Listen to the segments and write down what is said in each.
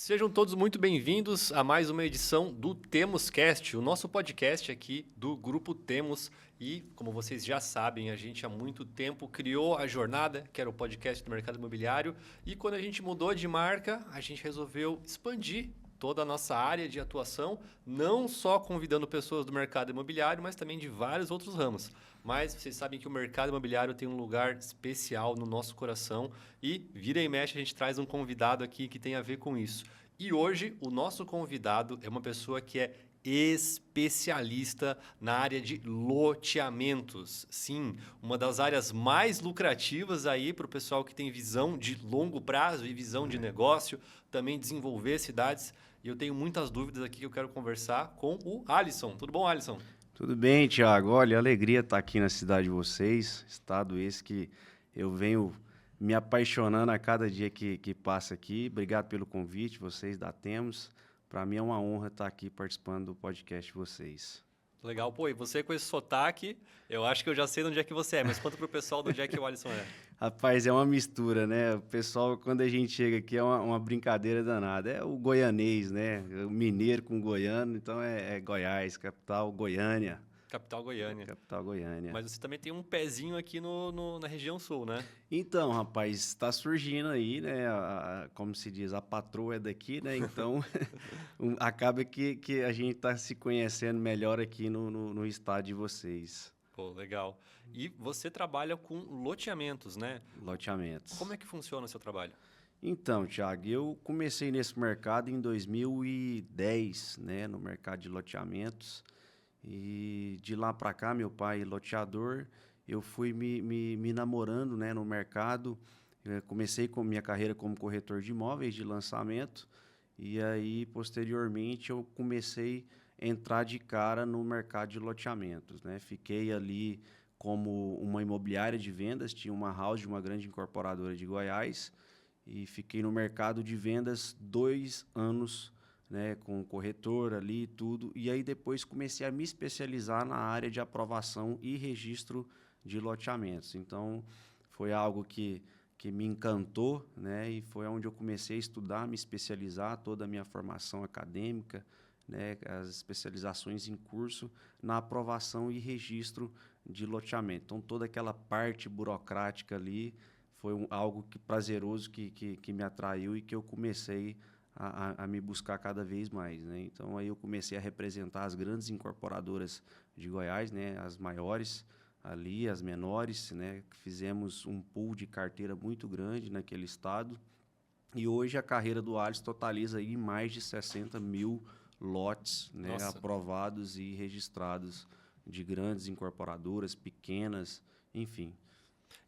Sejam todos muito bem-vindos a mais uma edição do Temos Cast, o nosso podcast aqui do Grupo Temos. E, como vocês já sabem, a gente há muito tempo criou a Jornada, que era o podcast do mercado imobiliário. E quando a gente mudou de marca, a gente resolveu expandir toda a nossa área de atuação, não só convidando pessoas do mercado imobiliário, mas também de vários outros ramos. Mas vocês sabem que o mercado imobiliário tem um lugar especial no nosso coração e vira e mexe a gente traz um convidado aqui que tem a ver com isso. E hoje o nosso convidado é uma pessoa que é especialista na área de loteamentos. Sim, uma das áreas mais lucrativas aí para o pessoal que tem visão de longo prazo e visão de negócio, também desenvolver cidades. E eu tenho muitas dúvidas aqui que eu quero conversar com o Alisson. Tudo bom, Alisson? Tudo bem, Thiago. Olha, alegria estar aqui na cidade de vocês, estado esse que eu venho me apaixonando a cada dia que passa aqui. Obrigado pelo convite, vocês da Temos. Para mim é uma honra estar aqui participando do podcast de vocês. Legal. Pô, e você com esse sotaque, eu acho que eu já sei de onde é que você é, mas conta pro pessoal de onde é que o Alisson é. Rapaz, é uma mistura, né? O pessoal, quando a gente chega aqui, é uma brincadeira danada. É o goianês, né? O mineiro com goiano, então é Goiás, capital Goiânia. Capital Goiânia. Capital Goiânia. Mas você também tem um pezinho aqui na região sul, né? Então, rapaz, está surgindo aí, né? Como se diz, a patroa é daqui, né? Então, acaba que a gente está se conhecendo melhor aqui no estado de vocês. Pô, legal. E você trabalha com loteamentos, né? Loteamentos. Como é que funciona o seu trabalho? Então, Thiago, eu comecei nesse mercado em 2010, né? No mercado de loteamentos. E de lá para cá, meu pai loteador, eu fui me namorando, né, no mercado. Eu comecei com minha carreira como corretor de imóveis de lançamento e aí, posteriormente, eu comecei a entrar de cara no mercado de loteamentos, né? Fiquei ali como uma imobiliária de vendas, tinha uma house de uma grande incorporadora de Goiás e fiquei no mercado de vendas 2 anos, né, com o corretor ali e tudo. E aí depois comecei a me especializar na área de aprovação e registro de loteamentos. Então, foi algo que me encantou, né, e foi onde eu comecei a estudar, me especializar, toda a minha formação acadêmica, né, as especializações em curso na aprovação e registro de loteamento. Então, toda aquela parte burocrática ali foi algo prazeroso que me atraiu e que eu comecei a me buscar cada vez mais, né? Então, aí eu comecei a representar as grandes incorporadoras de Goiás, né? As maiores ali, as menores, né? Fizemos um pool de carteira muito grande naquele estado. E hoje a carreira do Alisson totaliza aí mais de 60 mil lotes, né? Aprovados e registrados de grandes incorporadoras, pequenas, enfim.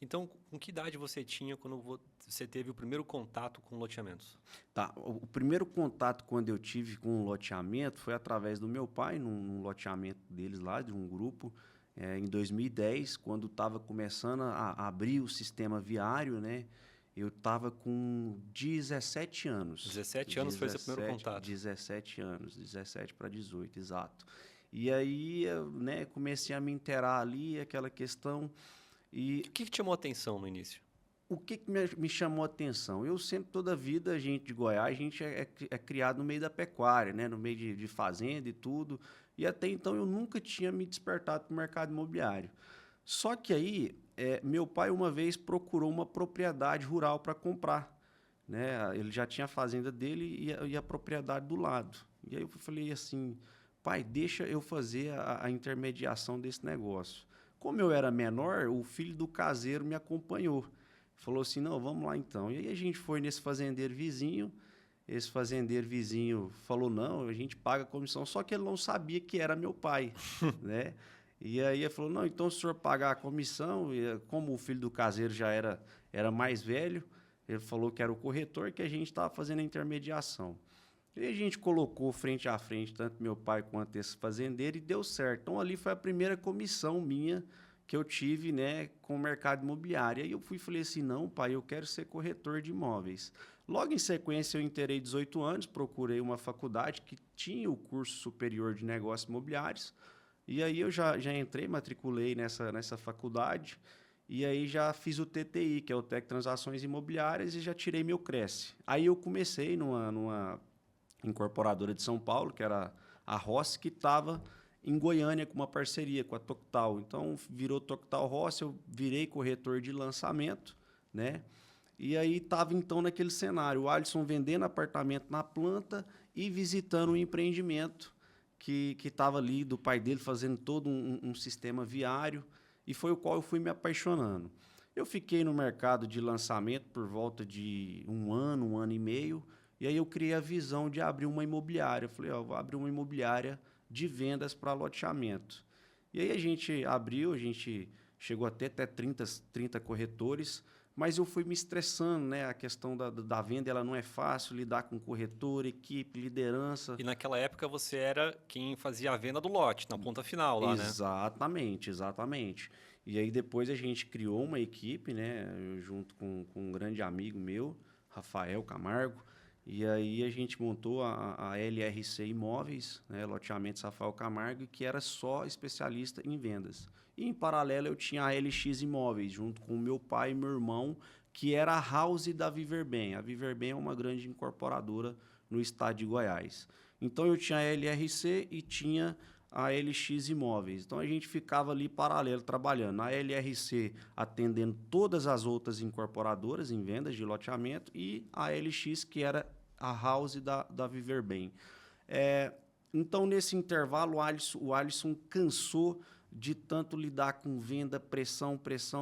Então, com que idade você tinha quando você teve o primeiro contato com loteamentos? Tá, o primeiro contato quando eu tive com o loteamento foi através do meu pai, num loteamento deles lá, de um grupo, em 2010, quando estava começando a abrir o sistema viário, né? Eu estava com 17 anos. 17 anos foi seu primeiro contato? 17 anos, 17 para 18, exato. E aí, né, comecei a me inteirar ali, aquela questão. E o que te chamou a atenção no início? O que me chamou a atenção? Eu sempre, toda a vida, a gente de Goiás, a gente é criado no meio da pecuária, né? No meio de fazenda e tudo. E até então eu nunca tinha me despertado para o mercado imobiliário. Só que aí, meu pai uma vez procurou uma propriedade rural para comprar, né? Ele já tinha a fazenda dele e a propriedade do lado. E aí eu falei assim, pai, deixa eu fazer a intermediação desse negócio. Como eu era menor, o filho do caseiro me acompanhou. Falou assim, não, vamos lá então. E aí a gente foi nesse fazendeiro vizinho, esse fazendeiro vizinho falou, não, a gente paga comissão, só que ele não sabia que era meu pai, né? E aí ele falou, não, então se o senhor pagar a comissão, como o filho do caseiro já era mais velho, ele falou que era o corretor, que a gente estava fazendo a intermediação. E a gente colocou frente a frente, tanto meu pai quanto esse fazendeiro, e deu certo. Então, ali foi a primeira comissão minha que eu tive, né, com o mercado imobiliário. Aí eu falei assim, não, pai, eu quero ser corretor de imóveis. Logo em sequência, eu inteirei 18 anos, procurei uma faculdade que tinha o curso superior de negócios imobiliários. E aí eu já entrei, matriculei nessa faculdade. E aí já fiz o TTI, que é o Tec Transações Imobiliárias, e já tirei meu Cresce. Aí eu comecei numa incorporadora de São Paulo, que era a Rossi, que estava em Goiânia com uma parceria com a Toctal. Então, virou Toctal Rossi, eu virei corretor de lançamento, né? E aí estava, então, naquele cenário, o Alisson vendendo apartamento na planta e visitando um empreendimento que estava ali, do pai dele, fazendo todo um sistema viário, e foi o qual eu fui me apaixonando. Eu fiquei no mercado de lançamento por volta de um ano e meio, e aí eu criei a visão de abrir uma imobiliária. Eu falei, ó, vou abrir uma imobiliária de vendas para loteamento. E aí a gente abriu, a gente chegou até 30 corretores, mas eu fui me estressando, né? A questão da venda, ela não é fácil, lidar com corretor, equipe, liderança. E naquela época você era quem fazia a venda do lote, na ponta final lá, né? Exatamente, exatamente. E aí depois a gente criou uma equipe, né? Junto com um grande amigo meu, Rafael Camargo. E aí a gente montou a LRC Imóveis, né? Loteamentos Rafael Camargo, que era só especialista em vendas. E em paralelo eu tinha a LX Imóveis, junto com o meu pai e meu irmão, que era a house da Viverbem. A Viverbem é uma grande incorporadora no estado de Goiás. Então eu tinha a LRC e tinha a LX Imóveis. Então a gente ficava ali paralelo trabalhando. A LRC atendendo todas as outras incorporadoras em vendas de loteamento e a LX, que era a house da Viverbem. Então, nesse intervalo, o Alisson cansou de tanto lidar com venda, pressão,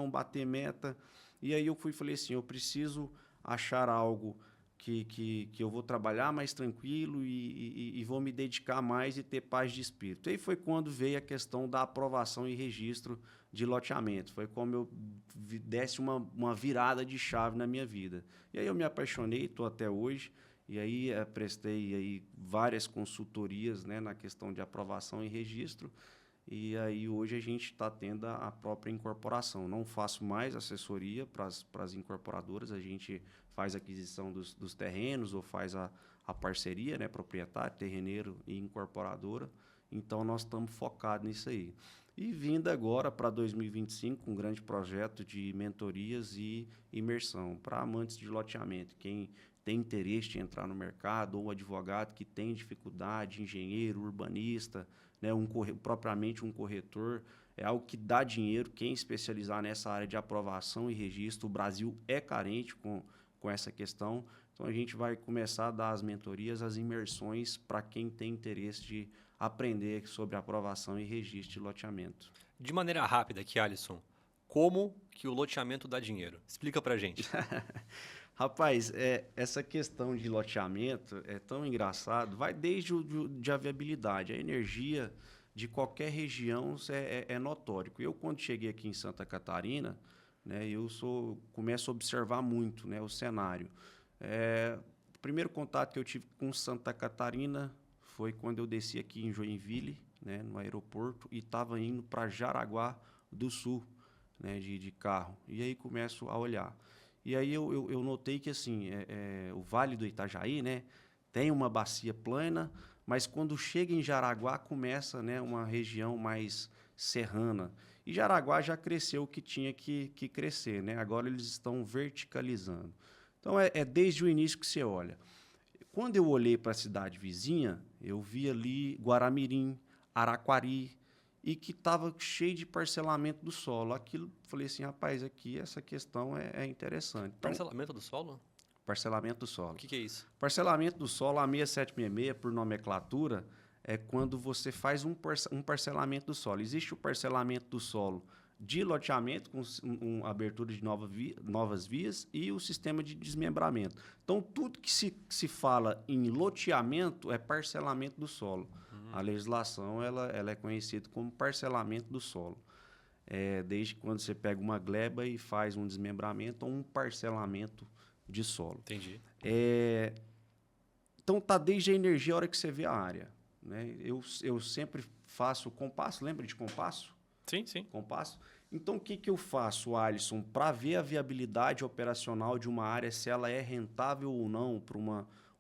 bater meta. E aí eu falei assim, eu preciso achar algo que eu vou trabalhar mais tranquilo e vou me dedicar mais e ter paz de espírito. E aí foi quando veio a questão da aprovação e registro de loteamento. Foi como eu desse uma virada de chave na minha vida. E aí eu me apaixonei, estou até hoje. E aí prestei aí várias consultorias, né, na questão de aprovação e registro. E aí hoje a gente está tendo a própria incorporação. Não faço mais assessoria para as incorporadoras, a gente faz a aquisição dos terrenos ou faz a parceria, né, proprietário, terreneiro e incorporadora. Então nós estamos focados nisso aí. E vindo agora para 2025, um grande projeto de mentorias e imersão para amantes de loteamento. Quem tem interesse em entrar no mercado, ou advogado que tem dificuldade, engenheiro, urbanista, né, propriamente um corretor, é algo que dá dinheiro. Quem especializar nessa área de aprovação e registro, o Brasil é carente com essa questão. Então, a gente vai começar a dar as mentorias, as imersões para quem tem interesse de aprender sobre aprovação e registro de loteamento. De maneira rápida aqui, Alisson, como que o loteamento dá dinheiro? Explica para a gente. Rapaz, essa questão de loteamento é tão engraçado, vai desde a viabilidade, a energia de qualquer região é notório. Eu, quando cheguei aqui em Santa Catarina, né, começo a observar muito, né, o cenário. O primeiro contato que eu tive com Santa Catarina foi quando eu desci aqui em Joinville, né, no aeroporto, e estava indo para Jaraguá do Sul, né, de carro. E aí começo a olhar. E aí eu notei que assim, o Vale do Itajaí, né, tem uma bacia plana, mas quando chega em Jaraguá começa, né, uma região mais serrana. E Jaraguá já cresceu o que tinha que crescer, né? Agora eles estão verticalizando. Então desde o início que você olha. Quando eu olhei para a cidade vizinha, eu vi ali Guaramirim, Araquari, e que estava cheio de parcelamento do solo. Aquilo, falei assim, rapaz, aqui essa questão é interessante. Então, Parcelamento do solo? Parcelamento do solo. O que é isso? Parcelamento do solo, a 6766, por nomenclatura, é quando você faz um parcelamento do solo. Existe o parcelamento do solo de loteamento, com abertura de novas vias, e o sistema de desmembramento. Então, tudo que se fala em loteamento é parcelamento do solo. A legislação ela é conhecida como parcelamento do solo. Desde quando você pega uma gleba e faz um desmembramento ou um parcelamento de solo. Entendi. Então, tá desde a energia a hora que você vê a área. Né? Eu sempre faço compasso, lembra de compasso? Sim, sim. Compasso. Então, o que eu faço, Alisson, para ver a viabilidade operacional de uma área, se ela é rentável ou não para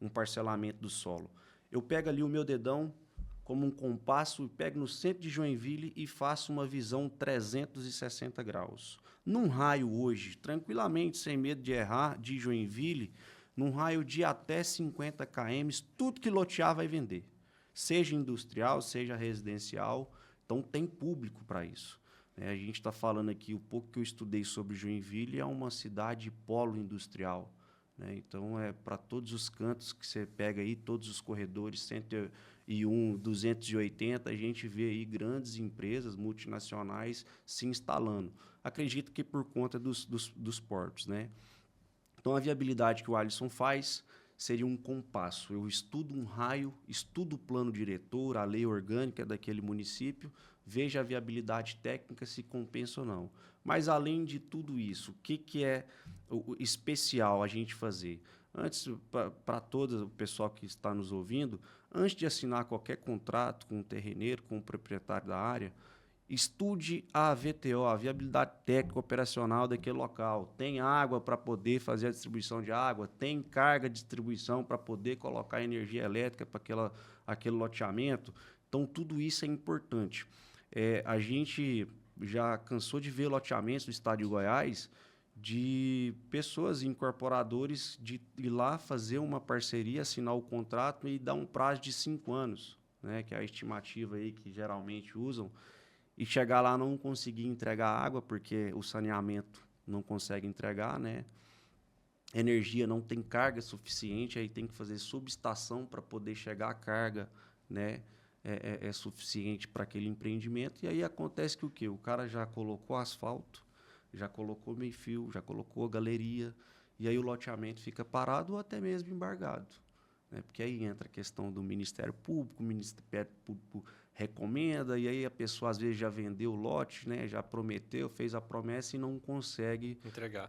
um parcelamento do solo? Eu pego ali o meu dedão, como um compasso, pego no centro de Joinville e faço uma visão 360 graus. Num raio hoje, tranquilamente, sem medo de errar, de Joinville, num raio de até 50 km, tudo que lotear vai vender. Seja industrial, seja residencial, então tem público para isso. A gente está falando aqui, o pouco que eu estudei sobre Joinville, é uma cidade polo industrial. Então, é para todos os cantos que você pega aí, todos os corredores, 101, 280, a gente vê aí grandes empresas multinacionais se instalando. Acredito que por conta dos portos, né? Então, a viabilidade que o Alisson faz seria um compasso. Eu estudo um raio, estudo o plano diretor, a lei orgânica daquele município, veja a viabilidade técnica, se compensa ou não. Mas, além de tudo isso, o que é especial a gente fazer? Antes, para todo o pessoal que está nos ouvindo, antes de assinar qualquer contrato com o terreneiro, com o proprietário da área, estude a VTO, a viabilidade técnica operacional daquele local. Tem água para poder fazer a distribuição de água, tem carga de distribuição para poder colocar energia elétrica para aquele loteamento. Então, tudo isso é importante. A gente já cansou de ver loteamentos no estado de Goiás de pessoas, incorporadores, de ir lá fazer uma parceria, assinar o contrato e dar um prazo de 5 anos, né, que é a estimativa aí que geralmente usam, e chegar lá não conseguir entregar água, porque o saneamento não consegue entregar, né? Energia não tem carga suficiente, aí tem que fazer subestação para poder chegar a carga, né? É suficiente para aquele empreendimento. E aí acontece que o quê? O cara já colocou asfalto, já colocou meio-fio, já colocou galeria, e aí o loteamento fica parado ou até mesmo embargado. Porque aí entra a questão do Ministério Público, o Ministério Público recomenda, e aí a pessoa às vezes já vendeu o lote, né, já prometeu, fez a promessa e não consegue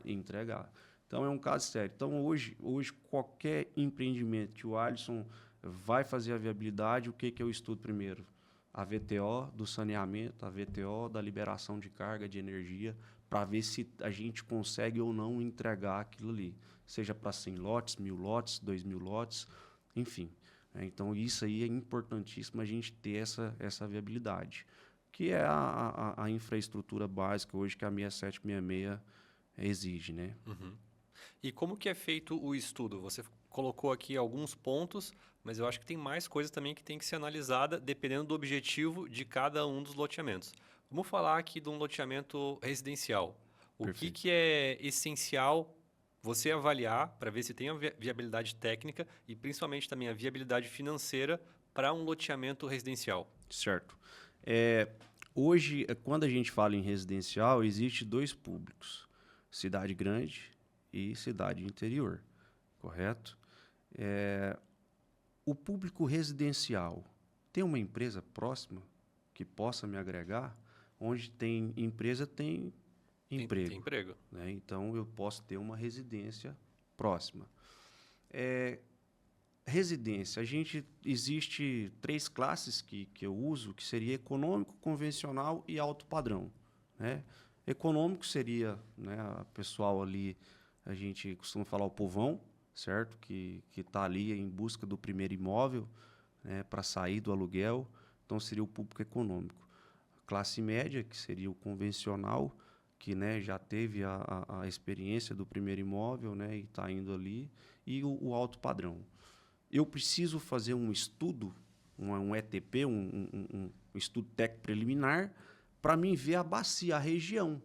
entregar. Então é um caso sério. Então hoje qualquer empreendimento que o Alisson vai fazer a viabilidade, o que eu estudo primeiro? A VTO do saneamento, a VTO da liberação de carga de energia, para ver se a gente consegue ou não entregar aquilo ali. Seja para 100 lotes, 1.000 lotes, 2.000 lotes, enfim. Então, isso aí é importantíssimo a gente ter essa viabilidade, que é a infraestrutura básica hoje que a 6766 exige, né? Uhum. E como que é feito o estudo? Você colocou aqui alguns pontos, mas eu acho que tem mais coisas também que tem que ser analisada dependendo do objetivo de cada um dos loteamentos. Vamos falar aqui de um loteamento residencial. O que é essencial você avaliar para ver se tem a viabilidade técnica e principalmente também a viabilidade financeira para um loteamento residencial? Certo. Hoje, quando a gente fala em residencial, existe 2 públicos, cidade grande e cidade interior, correto? O público residencial tem uma empresa próxima que possa me agregar? Onde tem empresa, tem emprego. Tem emprego. Né? Então, eu posso ter uma residência próxima. Residência, existe 3 classes que eu uso, que seria econômico, convencional e alto padrão. Né? Econômico seria, né, a pessoal ali, a gente costuma falar o povão, certo? Que está ali em busca do primeiro imóvel, né, para sair do aluguel, então seria o público econômico. Classe média, que seria o convencional, que, né, já teve a experiência do primeiro imóvel, né, e está indo ali, e o alto padrão. Eu preciso fazer um estudo, um ETP, um estudo técnico preliminar, para mim ver a bacia, a região.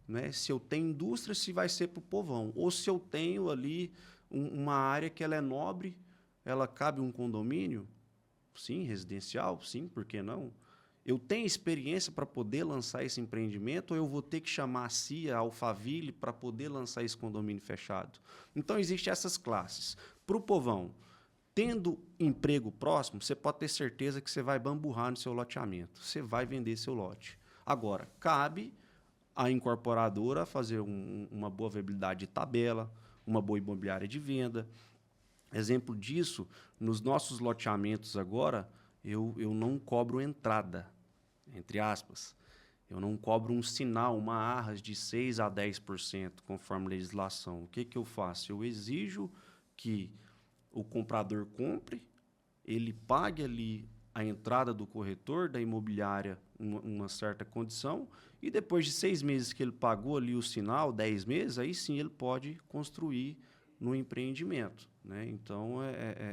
Né? Se eu tenho indústria, se vai ser para o povão. Ou se eu tenho ali uma área que ela é nobre, ela cabe um condomínio, sim, residencial, sim, por que não? Eu tenho experiência para poder lançar esse empreendimento ou eu vou ter que chamar a CIA, a Alphaville, para poder lançar esse condomínio fechado? Então, existem essas classes. Para o povão, tendo emprego próximo, você pode ter certeza que você vai bamburrar no seu loteamento. Você vai vender seu lote. Agora, cabe a incorporadora fazer uma boa viabilidade de tabela, uma boa imobiliária de venda. Exemplo disso, nos nossos loteamentos agora, eu não cobro entrada, entre aspas. Eu não cobro um sinal, uma arras de 6% a 10%, conforme a legislação. O que eu faço? Eu exijo que o comprador compre, ele pague ali a entrada do corretor, da imobiliária, uma certa condição, e depois de 6 meses que ele pagou ali o sinal, 10 meses, aí sim ele pode construir no empreendimento, né? Então,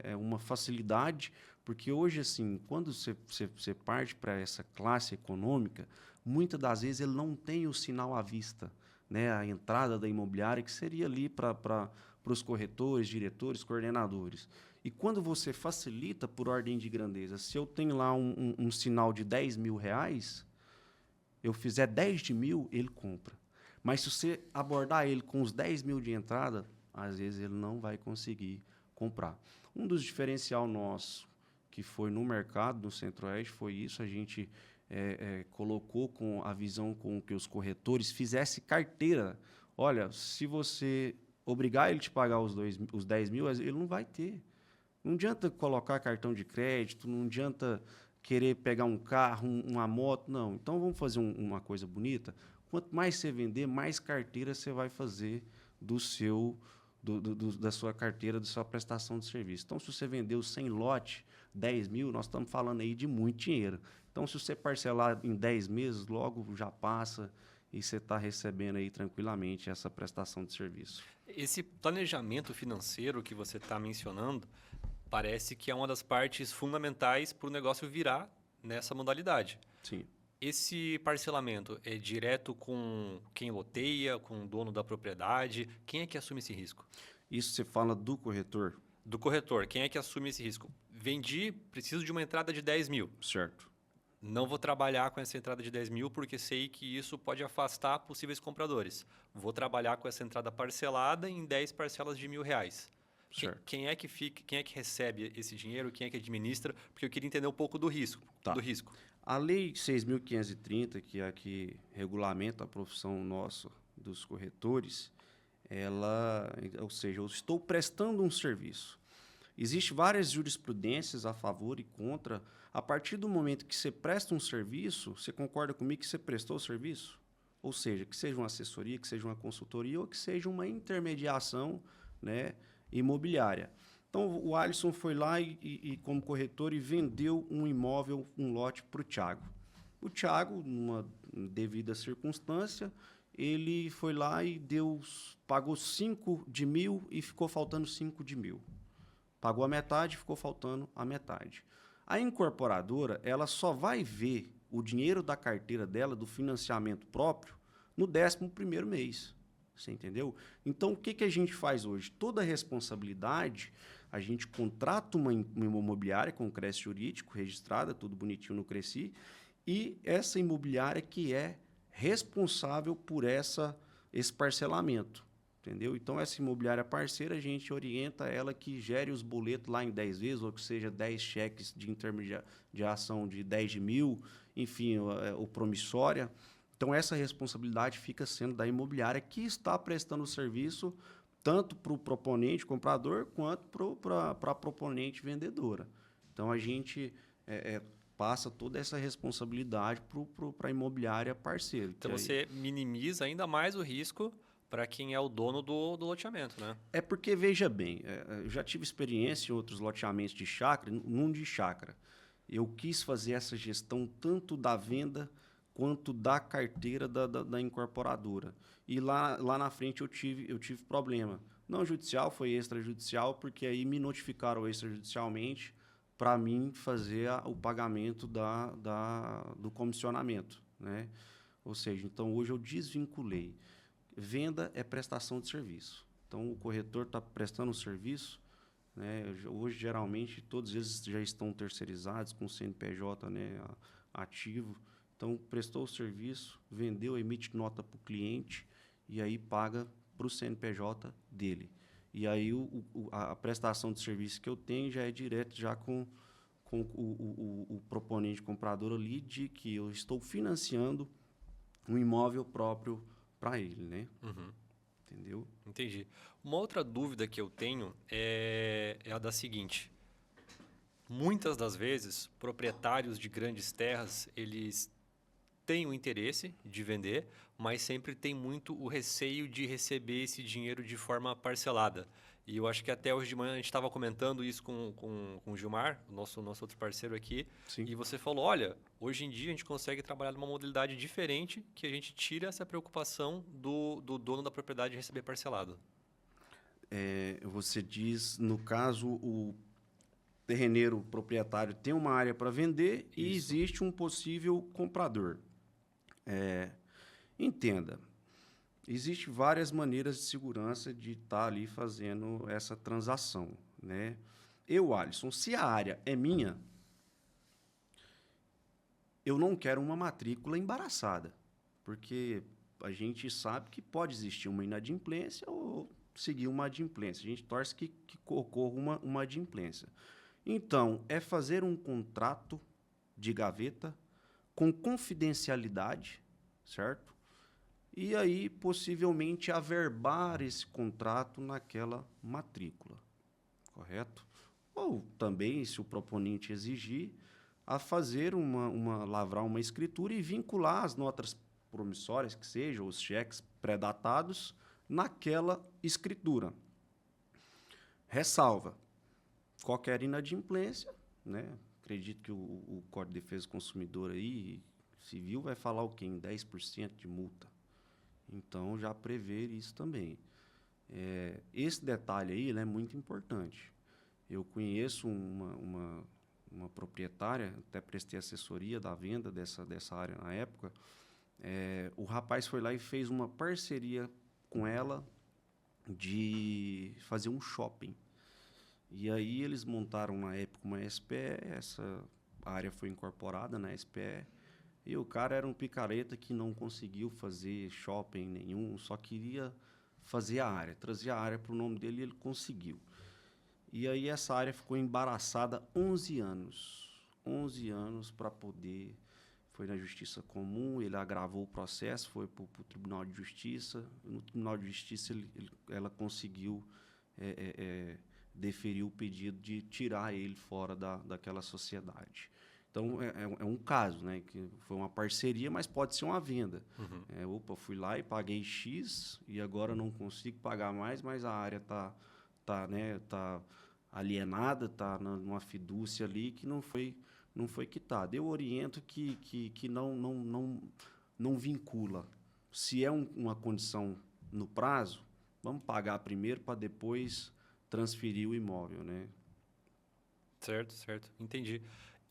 é uma facilidade, porque hoje, assim, quando você parte para essa classe econômica, muitas das vezes ele não tem o sinal à vista, né? A entrada da imobiliária, que seria ali para os corretores, diretores, coordenadores. E quando você facilita por ordem de grandeza, se eu tenho lá um sinal de R$ 10.000, eu fizer 10 de mil, ele compra. Mas se você abordar ele com os 10.000 de entrada, às vezes ele não vai conseguir comprar. Um dos diferencial nosso que foi no mercado, no Centro-Oeste, foi isso. A gente colocou com a visão com que os corretores fizessem carteira. Olha, se você obrigar ele a te pagar os 10.000, ele não vai ter. Não adianta colocar cartão de crédito, não adianta querer pegar um carro, uma moto, não. Então, vamos fazer uma coisa bonita. Quanto mais você vender, mais carteira você vai fazer da sua carteira, da sua prestação de serviço. Então, se você vendeu 100 lotes, 10.000, nós estamos falando aí de muito dinheiro. Então, se você parcelar em 10 meses, logo já passa e você está recebendo aí tranquilamente essa prestação de serviço. Esse planejamento financeiro que você está mencionando parece que é uma das partes fundamentais para o negócio virar nessa modalidade. Sim. Esse parcelamento é direto com quem loteia, com o dono da propriedade? Quem é que assume esse risco? Isso você fala do corretor? Do corretor. Quem é que assume esse risco? Vendi, preciso de uma entrada de 10.000. Certo. Não vou trabalhar com essa entrada de 10.000 porque sei que isso pode afastar possíveis compradores. Vou trabalhar com essa entrada parcelada em 10 parcelas de R$ 1.000. Quem é que recebe esse dinheiro? Quem é que administra? Porque eu queria entender um pouco do risco. Tá. Do risco. A Lei 6.530, que é a que regulamenta a profissão nossa dos corretores, ou seja, eu estou prestando um serviço. Existem várias jurisprudências a favor e contra. A partir do momento que você presta um serviço, você concorda comigo que você prestou o serviço? Ou seja, que seja uma assessoria, que seja uma consultoria ou que seja uma intermediação, né, imobiliária. Então, o Alisson foi lá e como corretor, e vendeu um imóvel, um lote para o Thiago. O Thiago, numa devida circunstância, ele foi lá e pagou 5 de mil e ficou faltando 5 de mil. Pagou a metade, ficou faltando a metade. A incorporadora, ela só vai ver o dinheiro da carteira dela, do financiamento próprio, no 11º mês. Você entendeu? Então, o que a gente faz hoje? Toda a responsabilidade, a gente contrata uma imobiliária com crédito jurídico, registrada, tudo bonitinho no Cresci, e essa imobiliária que é responsável por esse parcelamento. Entendeu? Então, essa imobiliária parceira, a gente orienta ela que gere os boletos lá em 10 vezes, ou que seja 10 cheques de intermediação de 10 de mil, enfim, o promissória. Então, essa responsabilidade fica sendo da imobiliária que está prestando o serviço tanto para o proponente comprador quanto para a proponente vendedora. Então, a gente passa toda essa responsabilidade para a imobiliária parceira. Então, você minimiza ainda mais o risco para quem é o dono do loteamento, né? É porque, veja bem, eu já tive experiência em outros loteamentos de chácara, num de chácara. Eu quis fazer essa gestão tanto da venda quanto da carteira da incorporadora. E lá na frente eu tive problema. Não judicial, foi extrajudicial, porque aí me notificaram extrajudicialmente para mim fazer o pagamento do comissionamento, né? Ou seja, então hoje eu desvinculei. Venda é prestação de serviço. Então o corretor está prestando um serviço, né? Hoje geralmente todos eles já estão terceirizados com o CNPJ, né, ativo. Então, prestou o serviço, vendeu, emite nota para o cliente e aí paga para o CNPJ dele. E aí a prestação de serviço que eu tenho já é direto já com o proponente comprador ali, de que eu estou financiando um imóvel próprio para ele, né? Uhum. Entendeu? Entendi. Uma outra dúvida que eu tenho é a da seguinte. Muitas das vezes, proprietários de grandes terras, eles têm o interesse de vender, mas sempre tem muito o receio de receber esse dinheiro de forma parcelada. E eu acho que até hoje de manhã a gente estava comentando isso com o Gilmar, o nosso outro parceiro aqui. Sim. E você falou, olha, hoje em dia a gente consegue trabalhar numa modalidade diferente que a gente tira essa preocupação do dono da propriedade receber parcelado. Você diz, no caso, o terreneiro proprietário tem uma área para vender e existe um possível comprador. Entenda, existem várias maneiras de segurança de estar ali fazendo essa transação, né? Alisson, se a área é minha, eu não quero uma matrícula embaraçada, porque a gente sabe que pode existir uma inadimplência ou seguir uma adimplência. A gente torce que ocorra uma adimplência. Então, é fazer um contrato de gaveta com confidencialidade, certo? E aí, possivelmente, averbar esse contrato naquela matrícula, correto? Ou também, se o proponente exigir, a fazer lavrar uma escritura e vincular as notas promissórias, que sejam os cheques pré-datados, naquela escritura. Ressalva, qualquer inadimplência, né? Acredito que o Código de Defesa do Consumidor aí, civil, vai falar o quê? Em 10% de multa. Então, já prevê isso também. Esse detalhe aí, ele é muito importante. Eu conheço uma proprietária, até prestei assessoria da venda dessa área na época. O rapaz foi lá e fez uma parceria com ela de fazer um shopping. E aí eles montaram na época uma SPE, essa área foi incorporada na SPE, e o cara era um picareta que não conseguiu fazer shopping nenhum, só queria fazer a área, trazer a área para o nome dele e ele conseguiu. E aí essa área ficou embaraçada 11 anos. 11 anos para poder... Foi na Justiça Comum, ele agravou o processo, foi para o Tribunal de Justiça. No Tribunal de Justiça, ela conseguiu deferir o pedido de tirar ele fora daquela sociedade. Então, é um caso, né, que foi uma parceria, mas pode ser uma venda. Uhum. Fui lá e paguei X e agora não consigo pagar mais, mas a área está alienada, está numa fidúcia ali que não foi quitada. Eu oriento que não vincula. Se é uma condição no prazo, vamos pagar primeiro para depois transferir o imóvel, né? Certo. Entendi.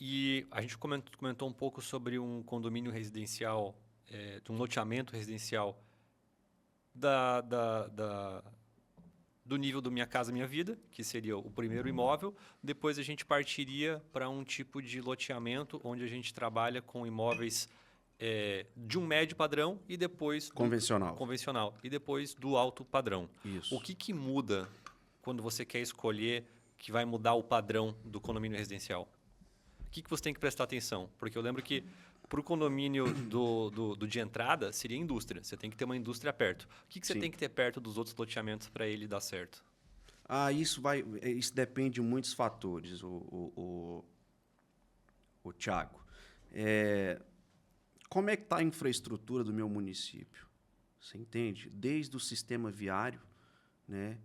E a gente comentou um pouco sobre um condomínio residencial, de um loteamento residencial do nível do Minha Casa Minha Vida, que seria o primeiro imóvel. Depois a gente partiria para um tipo de loteamento onde a gente trabalha com imóveis de um médio padrão e depois... Convencional. E depois do alto padrão. Isso. O que muda quando você quer escolher que vai mudar o padrão do condomínio residencial? O que você tem que prestar atenção? Porque eu lembro que para o condomínio de entrada seria indústria. Você tem que ter uma indústria perto. O que você tem que ter perto dos outros loteamentos para ele dar certo? Isso depende de muitos fatores, o Thiago. Como é que está a infraestrutura do meu município? Você entende? Desde o sistema viário, né?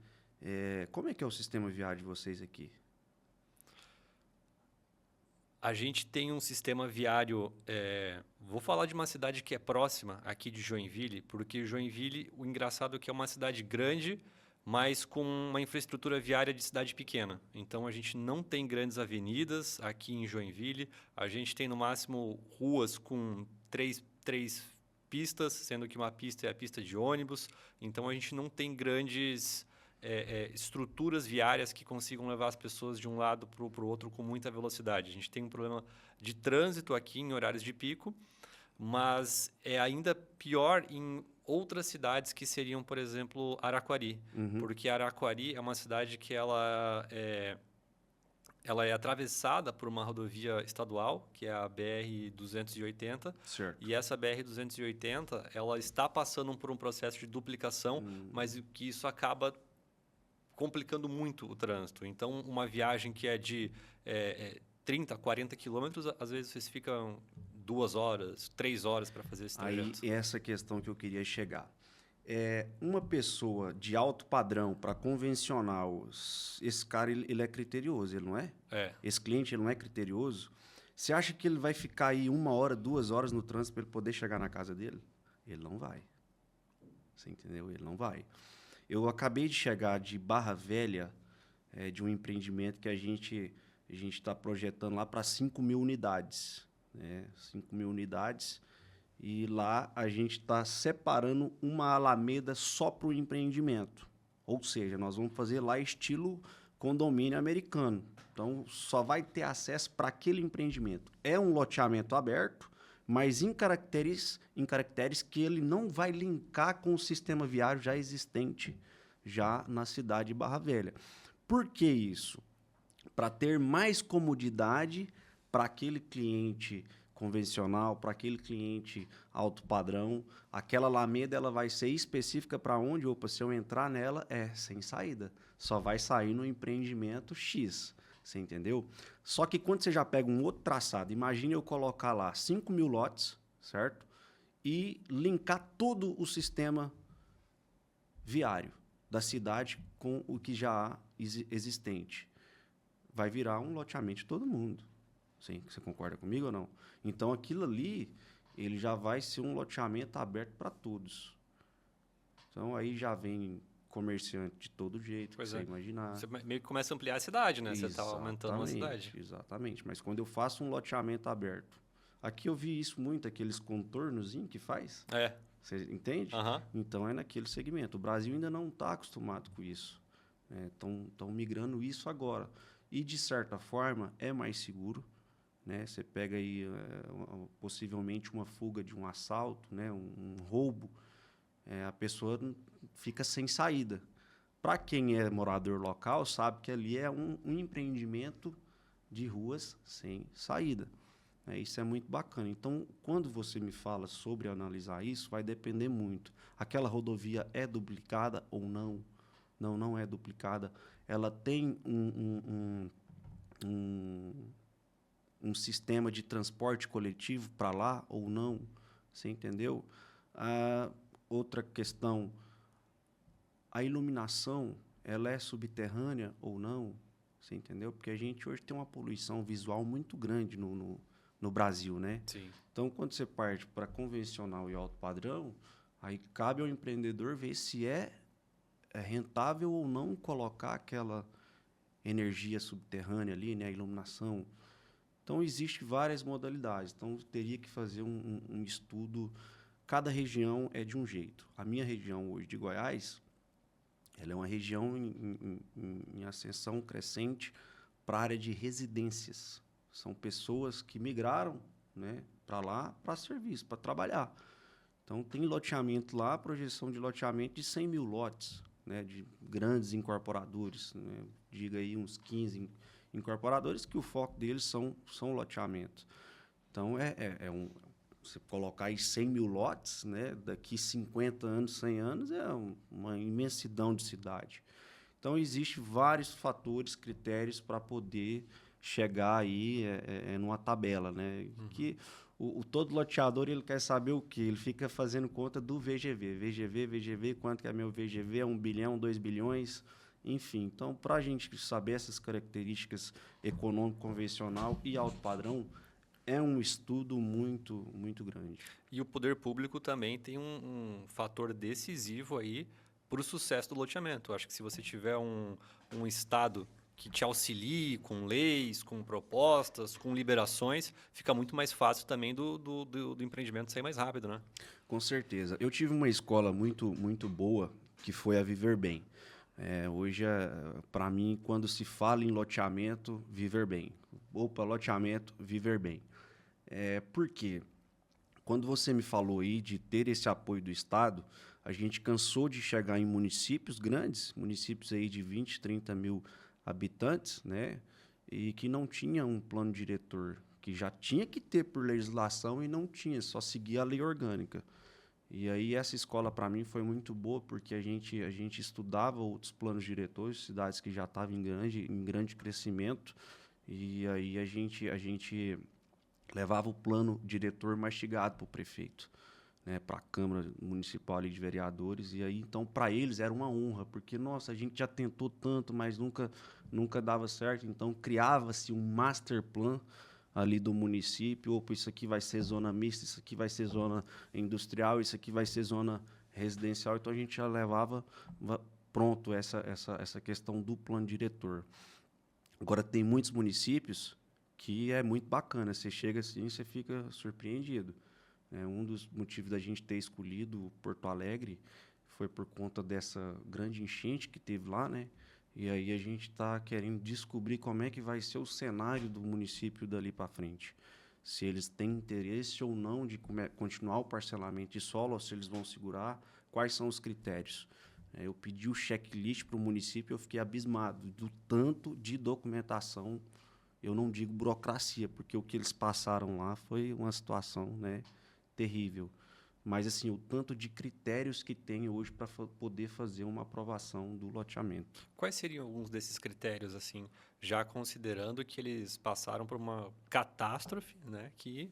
Como é que é o sistema viário de vocês aqui? A gente tem um sistema viário... vou falar de uma cidade que é próxima aqui de Joinville, porque Joinville, o engraçado é que é uma cidade grande, mas com uma infraestrutura viária de cidade pequena. Então, a gente não tem grandes avenidas aqui em Joinville. A gente tem, no máximo, ruas com três pistas, sendo que uma pista é a pista de ônibus. Então, a gente não tem grandes... estruturas viárias que consigam levar as pessoas de um lado para o outro com muita velocidade. A gente tem um problema de trânsito aqui em horários de pico, mas é ainda pior em outras cidades que seriam, por exemplo, Araquari. Uhum. Porque Araquari é uma cidade que ela é atravessada por uma rodovia estadual, que é a BR-280. Certo. E essa BR-280 ela está passando por um processo de duplicação, mas que isso acaba complicando muito o trânsito. Então, uma viagem que é de 30, 40 quilômetros, às vezes vocês ficam 2 horas, 3 horas para fazer esse trajeto. Aí, essa questão que eu queria chegar. Uma pessoa de alto padrão para convencional, esse cara ele é criterioso, ele não é? Esse cliente ele não é criterioso. Você acha que ele vai ficar aí 1 hora, 2 horas no trânsito para ele poder chegar na casa dele? Ele não vai. Você entendeu? Ele não vai. Eu acabei de chegar de Barra Velha, de um empreendimento que a gente está projetando lá para 5.000 unidades. Né? 5.000 unidades. E lá a gente está separando uma alameda só para o empreendimento. Ou seja, nós vamos fazer lá estilo condomínio americano. Então, só vai ter acesso para aquele empreendimento. É um loteamento aberto, mas em caracteres que ele não vai linkar com o sistema viário já existente já na cidade de Barra Velha. Por que isso? Para ter mais comodidade para aquele cliente convencional, para aquele cliente alto padrão. Aquela alameda ela vai ser específica para onde? Opa, se eu entrar nela, sem saída. Só vai sair no empreendimento X. Você entendeu? Só que quando você já pega um outro traçado, imagine eu colocar lá 5.000 lotes, certo? E linkar todo o sistema viário da cidade com o que já há existente. Vai virar um loteamento de todo mundo. Sim, você concorda comigo ou não? Então, aquilo ali, ele já vai ser um loteamento aberto para todos. Então, aí já vem comerciante de todo jeito, que você imaginar. Você meio que começa a ampliar a cidade, né? Você está aumentando a cidade. Exatamente, mas quando eu faço um loteamento aberto, aqui eu vi isso muito, aqueles contornozinhos que faz. Você entende? Então, é naquele segmento. O Brasil ainda não está acostumado com isso. Estão migrando isso agora. E, de certa forma, é mais seguro. Né? Você pega aí possivelmente uma fuga de um assalto, né? um roubo, a pessoa fica sem saída. Para quem é morador local, sabe que ali é um empreendimento de ruas sem saída. Isso é muito bacana. Então, quando você me fala sobre analisar isso, vai depender muito. Aquela rodovia é duplicada ou não? Não, não é duplicada. Ela tem um sistema de transporte coletivo para lá ou não? Você entendeu? Outra questão, a iluminação, ela é subterrânea ou não? Você entendeu? Porque a gente hoje tem uma poluição visual muito grande no Brasil, né? Sim. Então, quando você parte para convencional e alto padrão, aí cabe ao empreendedor ver se é rentável ou não colocar aquela energia subterrânea ali, né? A iluminação. Então, existem várias modalidades. Então, teria que fazer um estudo. Cada região é de um jeito. A minha região hoje de Goiás, ela é uma região em ascensão crescente para a área de residências. São pessoas que migraram, né, para lá para serviço, para trabalhar. Então, tem loteamento lá, projeção de loteamento de 100.000 lotes, né, de grandes incorporadores, né, diga aí uns 15 incorporadores que o foco deles são loteamentos. Então, você colocar aí 100.000 lotes, né, daqui 50 anos, 100 anos, é uma imensidão de cidade. Então, existem vários fatores, critérios para poder chegar aí numa tabela, né? Que todo loteador ele quer saber o quê? Ele fica fazendo conta do VGV. VGV, quanto que é meu VGV? É 1 bilhão, 2 bilhões, enfim. Então, para a gente saber essas características econômico, convencional e alto padrão, é um estudo muito, muito grande. E o poder público também tem um fator decisivo aí para o sucesso do loteamento. Eu acho que se você tiver um Estado que te auxilie com leis, com propostas, com liberações, fica muito mais fácil também do empreendimento sair mais rápido, né? Com certeza. Eu tive uma escola muito, muito boa, que foi a Viver Bem. Hoje, para mim, quando se fala em loteamento, Viver Bem. Opa, loteamento, Viver Bem. Por quê? Quando você me falou aí de ter esse apoio do Estado, a gente cansou de chegar em municípios grandes, municípios aí de 20, 30 mil habitantes, né? E que não tinha um plano diretor, que já tinha que ter por legislação e não tinha, só seguia a lei orgânica. E aí essa escola para mim foi muito boa, porque a gente estudava outros planos diretores, cidades que já estavam em grande crescimento, e aí a gente levava o plano diretor mastigado para o prefeito. né, para a Câmara Municipal ali de Vereadores. E aí, então, para eles era uma honra, porque, nossa, a gente já tentou tanto, mas nunca dava certo. Então, criava-se um master plan ali do município. Opa, isso aqui vai ser zona mista, isso aqui vai ser zona industrial, isso aqui vai ser zona residencial. Então, a gente já levava pronto essa questão do plano diretor. Agora, tem muitos municípios que é muito bacana. Você chega assim e você fica surpreendido. Um dos motivos da gente ter escolhido Porto Alegre foi por conta dessa grande enchente que teve lá, né? E aí a gente está querendo descobrir como é que vai ser o cenário do município dali para frente. Se eles têm interesse ou não de continuar o parcelamento de solo, ou se eles vão segurar, quais são os critérios. Eu pedi o checklist para o município e eu fiquei abismado do tanto de documentação. Eu não digo burocracia, porque o que eles passaram lá foi uma situação, né, terrível. Mas, assim, o tanto de critérios que tem hoje para poder fazer uma aprovação do loteamento. Quais seriam alguns desses critérios, assim, já considerando que eles passaram por uma catástrofe, né, que,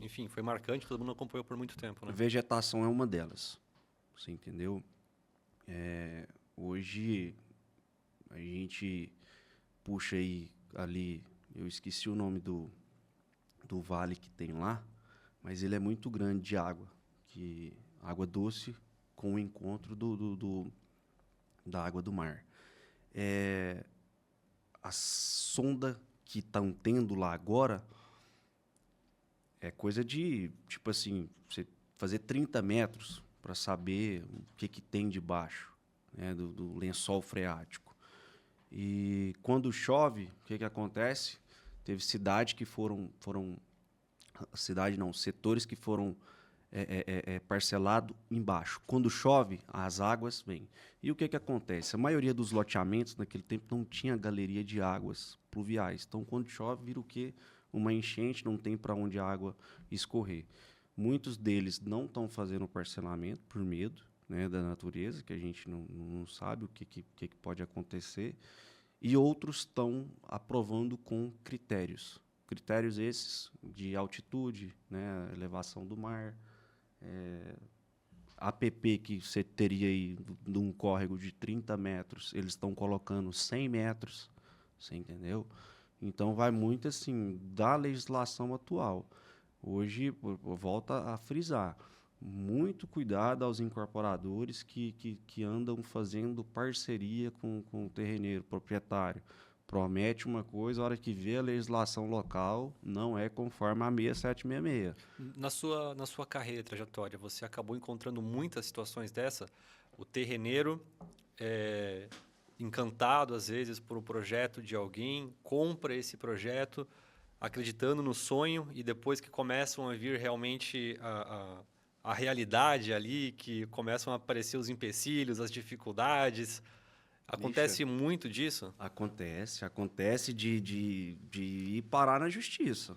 enfim, foi marcante, todo mundo acompanhou por muito tempo, né? Vegetação é uma delas, você entendeu? Hoje, a gente puxa aí, ali, eu esqueci o nome do vale que tem lá, mas ele é muito grande de água, que água doce com o encontro da água do mar. A sonda que estão tendo lá agora é coisa de, tipo assim, você fazer 30 metros para saber o que tem debaixo, né, do lençol freático. E quando chove, o que acontece? Teve cidade que setores que foram parcelados embaixo. Quando chove, as águas vêm. E o que acontece? A maioria dos loteamentos naquele tempo não tinha galeria de águas pluviais. Então, quando chove, vira o quê? Uma enchente, não tem para onde a água escorrer. Muitos deles não estão fazendo parcelamento por medo, né, da natureza, que a gente não sabe o que pode acontecer. E outros estão aprovando com critérios. Critérios esses de altitude, né, elevação do mar, APP que você teria aí de um córrego de 30 metros, eles estão colocando 100 metros, você entendeu? Então, vai muito assim da legislação atual. Hoje, volta a frisar, muito cuidado aos incorporadores que andam fazendo parceria com o terreneiro, proprietário. Promete uma coisa, a hora que vê a legislação local, não é conforme a 6766. Na sua carreira, trajetória, você acabou encontrando muitas situações dessa? O terreneiro, encantado, às vezes, por um projeto de alguém, compra esse projeto, acreditando no sonho, e depois que começam a vir realmente a realidade ali, que começam a aparecer os empecilhos, as dificuldades. Acontece muito disso? Acontece de ir parar na justiça,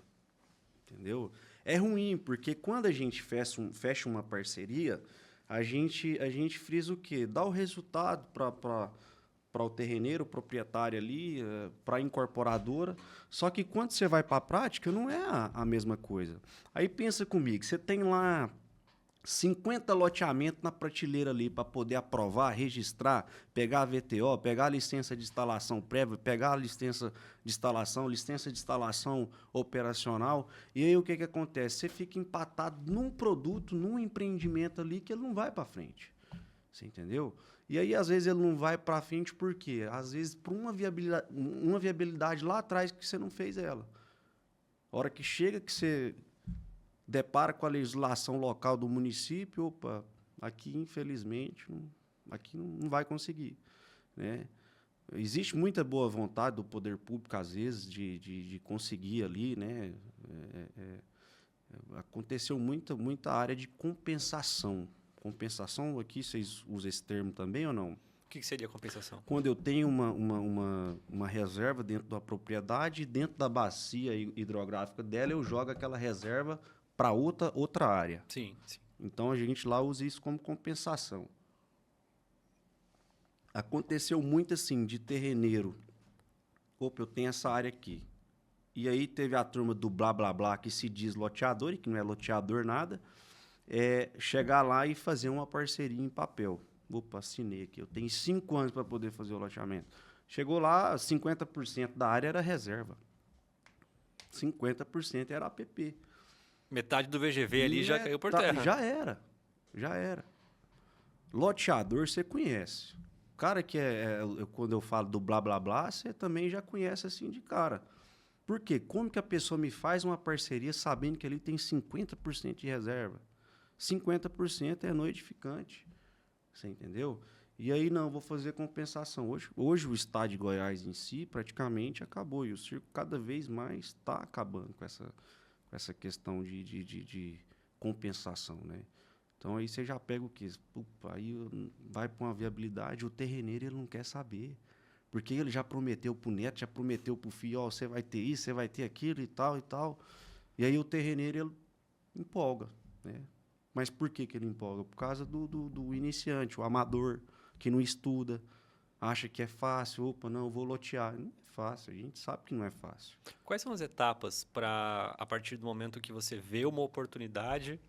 entendeu? É ruim, porque quando a gente fecha uma parceria, a gente frisa o quê? Dá o resultado para o terreneiro, o proprietário ali, para a incorporadora. Só que quando você vai para a prática, não é a mesma coisa. Aí pensa comigo, você tem lá 50 loteamentos na prateleira ali para poder aprovar, registrar, pegar a VTO, pegar a licença de instalação prévia, pegar a licença de instalação operacional. E aí o que acontece? Você fica empatado num produto, num empreendimento ali que ele não vai para frente. Você entendeu? E aí, às vezes, ele não vai para frente por quê? Às vezes, por uma viabilidade lá atrás que você não fez ela. A hora que chega que você depara com a legislação local do município, opa, aqui, infelizmente, aqui não vai conseguir, né? Existe muita boa vontade do poder público, às vezes, de conseguir ali, né? Aconteceu muita área de compensação. Compensação, aqui vocês usam esse termo também ou não? O que seria compensação? Quando eu tenho uma reserva dentro da propriedade, dentro da bacia hidrográfica dela, eu jogo aquela reserva para outra área. Sim, sim. Então, a gente lá usa isso como compensação. Aconteceu muito assim, de terreneiro. Opa, eu tenho essa área aqui. E aí teve a turma do blá, blá, blá, que se diz loteador e que não é loteador nada. chegar lá e fazer uma parceria em papel. Opa, assinei aqui. Eu tenho 5 anos para poder fazer o loteamento. Chegou lá, 50% da área era reserva. 50% era APP. Metade do VGV ali já caiu por terra. Já era. Loteador você conhece. O cara que quando eu falo do blá blá blá, você também já conhece assim de cara. Por quê? Como que a pessoa me faz uma parceria sabendo que ali tem 50% de reserva? 50% é no edificante. Você entendeu? E aí, não, vou fazer compensação. Hoje o estado de Goiás em si praticamente acabou. E o circo cada vez mais está acabando com essa questão de compensação, né? Então, aí você já pega o quê? Aí vai para uma viabilidade, o terreneiro ele não quer saber. Porque ele já prometeu para o neto, já prometeu para o filho, ó, você vai ter isso, você vai ter aquilo e tal e tal. E aí o terreneiro ele empolga, né? Mas por que ele empolga? Por causa do iniciante, o amador, que não estuda, acha que é fácil, opa, não, eu vou lotear. Não é fácil, a gente sabe que não é fácil. Quais são as etapas para, a partir do momento que você vê uma oportunidade,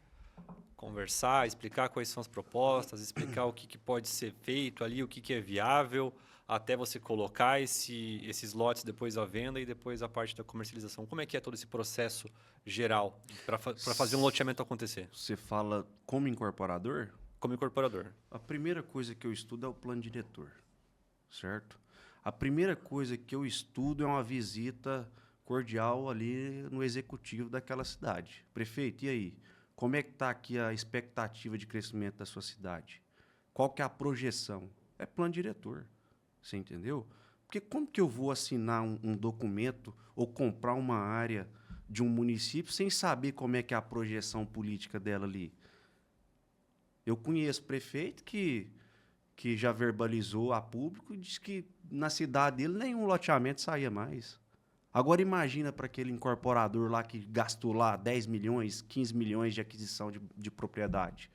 conversar, explicar quais são as propostas, explicar o que pode ser feito ali, o que é viável, até você colocar esses lotes depois à venda e depois a parte da comercialização? Como é que é todo esse processo geral para fazer um loteamento acontecer? Você fala como incorporador? Como incorporador. A primeira coisa que eu estudo é o plano diretor, certo? A primeira coisa que eu estudo é uma visita cordial ali no executivo daquela cidade. Prefeito, e aí? Como é que está aqui a expectativa de crescimento da sua cidade? Qual que é a projeção? É plano diretor, você entendeu? Porque como que eu vou assinar um documento ou comprar uma área de um município sem saber como é que é a projeção política dela ali? Eu conheço prefeito que já verbalizou a público e disse que na cidade dele nenhum loteamento saía mais. Agora imagina para aquele incorporador lá que gastou lá 10 milhões, 15 milhões de aquisição de propriedade,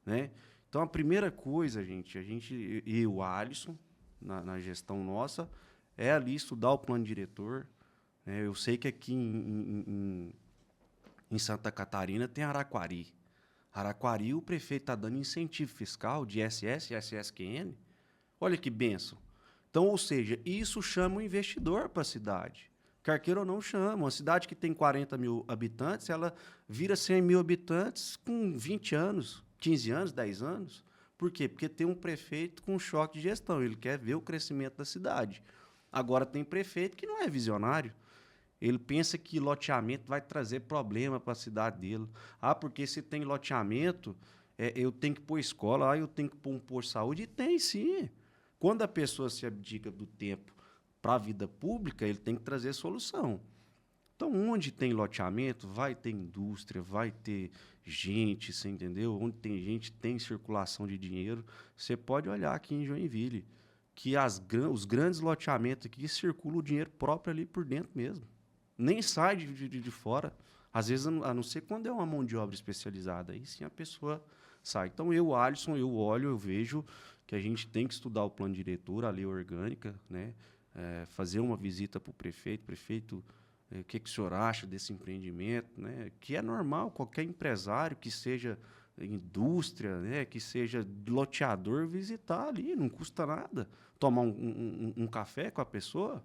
né? Então, a primeira coisa, eu, o Alisson, na gestão nossa, é ali estudar o plano diretor. Né? Eu sei que aqui em Santa Catarina tem Araquari. Araquari, o prefeito está dando incentivo fiscal de ISS e SSQN. Olha que bênção. Então, ou seja, isso chama o investidor para a cidade. Quer queira ou não chama. Uma cidade que tem 40 mil habitantes, ela vira 100 mil habitantes com 20 anos, 15 anos, 10 anos. Por quê? Porque tem um prefeito com choque de gestão. Ele quer ver o crescimento da cidade. Agora, tem prefeito que não é visionário. Ele pensa que loteamento vai trazer problema para a cidade dele. Ah, porque se tem loteamento, eu tenho que pôr escola, eu tenho que pôr um posto de saúde. E tem, sim. Quando a pessoa se abdica do tempo para a vida pública, ele tem que trazer solução. Então, onde tem loteamento, vai ter indústria, vai ter gente, você entendeu? Onde tem gente, tem circulação de dinheiro. Você pode olhar aqui em Joinville, que os grandes loteamentos aqui circula o dinheiro próprio ali por dentro mesmo. Nem sai de fora. Às vezes, a não ser quando é uma mão de obra especializada. Aí sim a pessoa sai. Então, Alisson, eu olho, eu vejo que a gente tem que estudar o plano diretor, a lei orgânica, né? Fazer uma visita para o prefeito. Prefeito, o que o senhor acha desse empreendimento? Né? Que é normal, qualquer empresário que seja indústria, né? Que seja loteador, visitar ali, não custa nada. Tomar um café com a pessoa,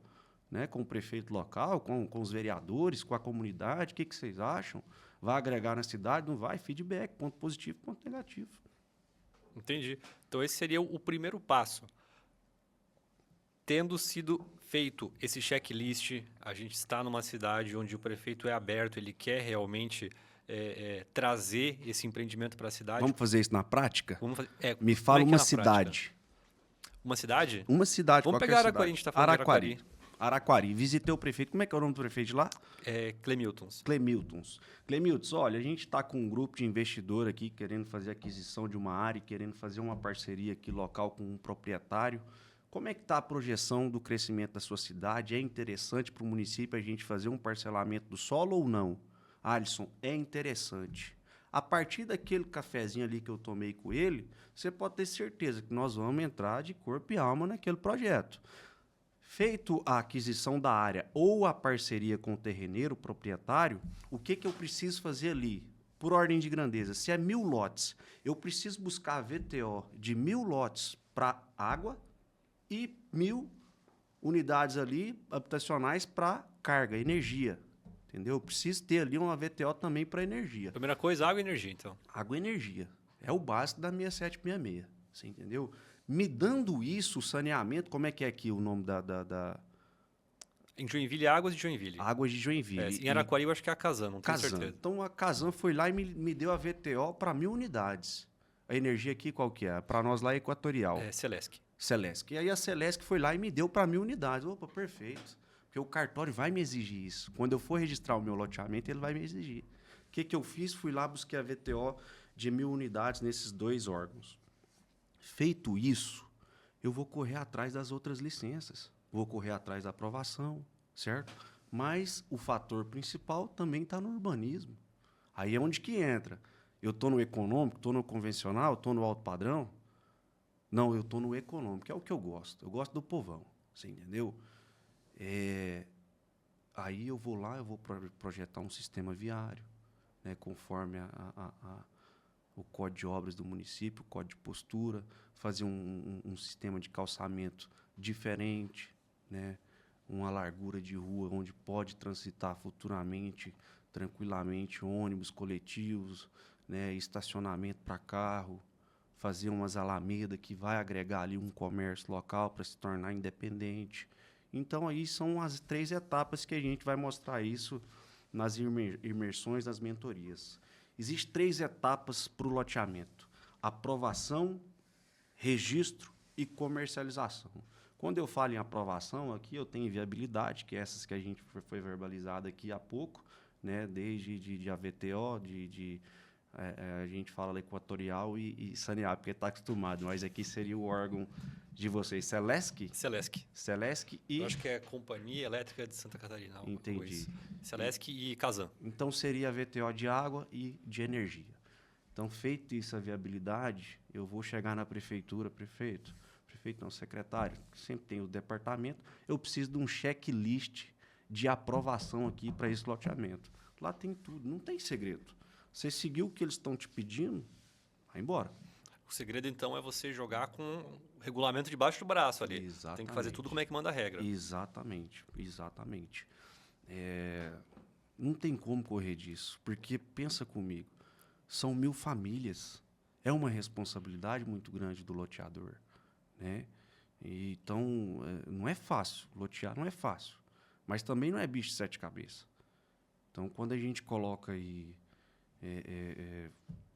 né, com o prefeito local, com os vereadores, com a comunidade, o que vocês acham? Vai agregar na cidade? Não vai? Feedback, ponto positivo, ponto negativo. Entendi. Então, esse seria o primeiro passo. Tendo sido feito esse checklist, a gente está numa cidade onde o prefeito é aberto, ele quer realmente trazer esse empreendimento para a cidade. Vamos fazer isso na prática? Vamos fazer, Me fala uma cidade. Uma cidade? Uma cidade, Vamos pegar Araquari, a gente está falando Araquari. de Araquari. Visitei o prefeito. Como é que é o nome do prefeito de lá? Clemiltons. Clemiltons, olha, a gente está com um grupo de investidor aqui querendo fazer aquisição de uma área, querendo fazer uma parceria aqui local com um proprietário. Como é que está a projeção do crescimento da sua cidade? É interessante para o município a gente fazer um parcelamento do solo ou não? Alisson, é interessante. A partir daquele cafezinho ali que eu tomei com ele, você pode ter certeza que nós vamos entrar de corpo e alma naquele projeto. Feito a aquisição da área ou a parceria com o terreneiro, o proprietário, o que eu preciso fazer ali? por ordem de grandeza, se é 1.000 lotes, eu preciso buscar a VTO de 1.000 lotes para água e 1.000 unidades ali habitacionais para carga, energia. Entendeu? Eu preciso ter ali uma VTO também para energia. Primeira coisa, água e energia, então. Água e energia. É o básico da 6766. Você entendeu? Me dando isso, o saneamento, como é que é aqui o nome da... Em Joinville, Águas de Joinville. Águas de Joinville. Em Araquari, eu acho que é a Casan, não tenho certeza. Então, a Casan foi lá e me deu a VTO para 1.000 unidades. A energia aqui, qual que é? Para nós lá é Equatorial. É Celesc. Celesc. E aí a Celesc foi lá e me deu para 1.000 unidades. Opa, perfeito. Porque o cartório vai me exigir isso. Quando eu for registrar o meu loteamento, ele vai me exigir. O que eu fiz? Fui lá, busquei a VTO de 1.000 unidades nesses 2 órgãos. Feito isso, eu vou correr atrás das outras licenças. Vou correr atrás da aprovação, certo? Mas o fator principal também está no urbanismo. Aí é onde que entra. Eu estou no econômico, estou no convencional, estou no alto padrão? Não, eu estou no econômico, que é o que eu gosto. Eu gosto do povão, você entendeu? Aí eu vou lá, eu vou projetar um sistema viário, né, conforme o Código de Obras do município, o Código de Postura, fazer um sistema de calçamento diferente, né, uma largura de rua onde pode transitar futuramente, tranquilamente, ônibus coletivos, né, estacionamento para carro, fazer umas alamedas que vai agregar ali um comércio local para se tornar independente. Então, aí são as 3 etapas que a gente vai mostrar isso nas imersões, nas mentorias. Existem 3 etapas para o loteamento: aprovação, registro e comercialização. Quando eu falo em aprovação, aqui eu tenho viabilidade, que é essas que a gente foi verbalizada aqui há pouco, né? Desde de AVTO, a gente fala equatorial e sanear, porque está acostumado, mas aqui seria o órgão de vocês, Celesc? Celesc e... Eu acho que é Companhia Elétrica de Santa Catarina. Entendi. Celesc e Casan. Então, seria a VTO de água e de energia. Então, feito isso, a viabilidade, eu vou chegar na prefeitura, prefeito não, secretário, sempre tem o departamento, eu preciso de um checklist de aprovação aqui para esse loteamento. Lá tem tudo, não tem segredo. Você seguiu o que eles estão te pedindo, vai embora. O segredo, então, é você jogar com o regulamento debaixo do braço ali. Exatamente. Tem que fazer tudo como é que manda a regra. Exatamente. Não tem como correr disso, porque, pensa comigo, são 1.000 famílias. É uma responsabilidade muito grande do loteador, né? Então, não é fácil. Lotear não é fácil. Mas também não é bicho de 7 cabeças. Então, quando a gente coloca aí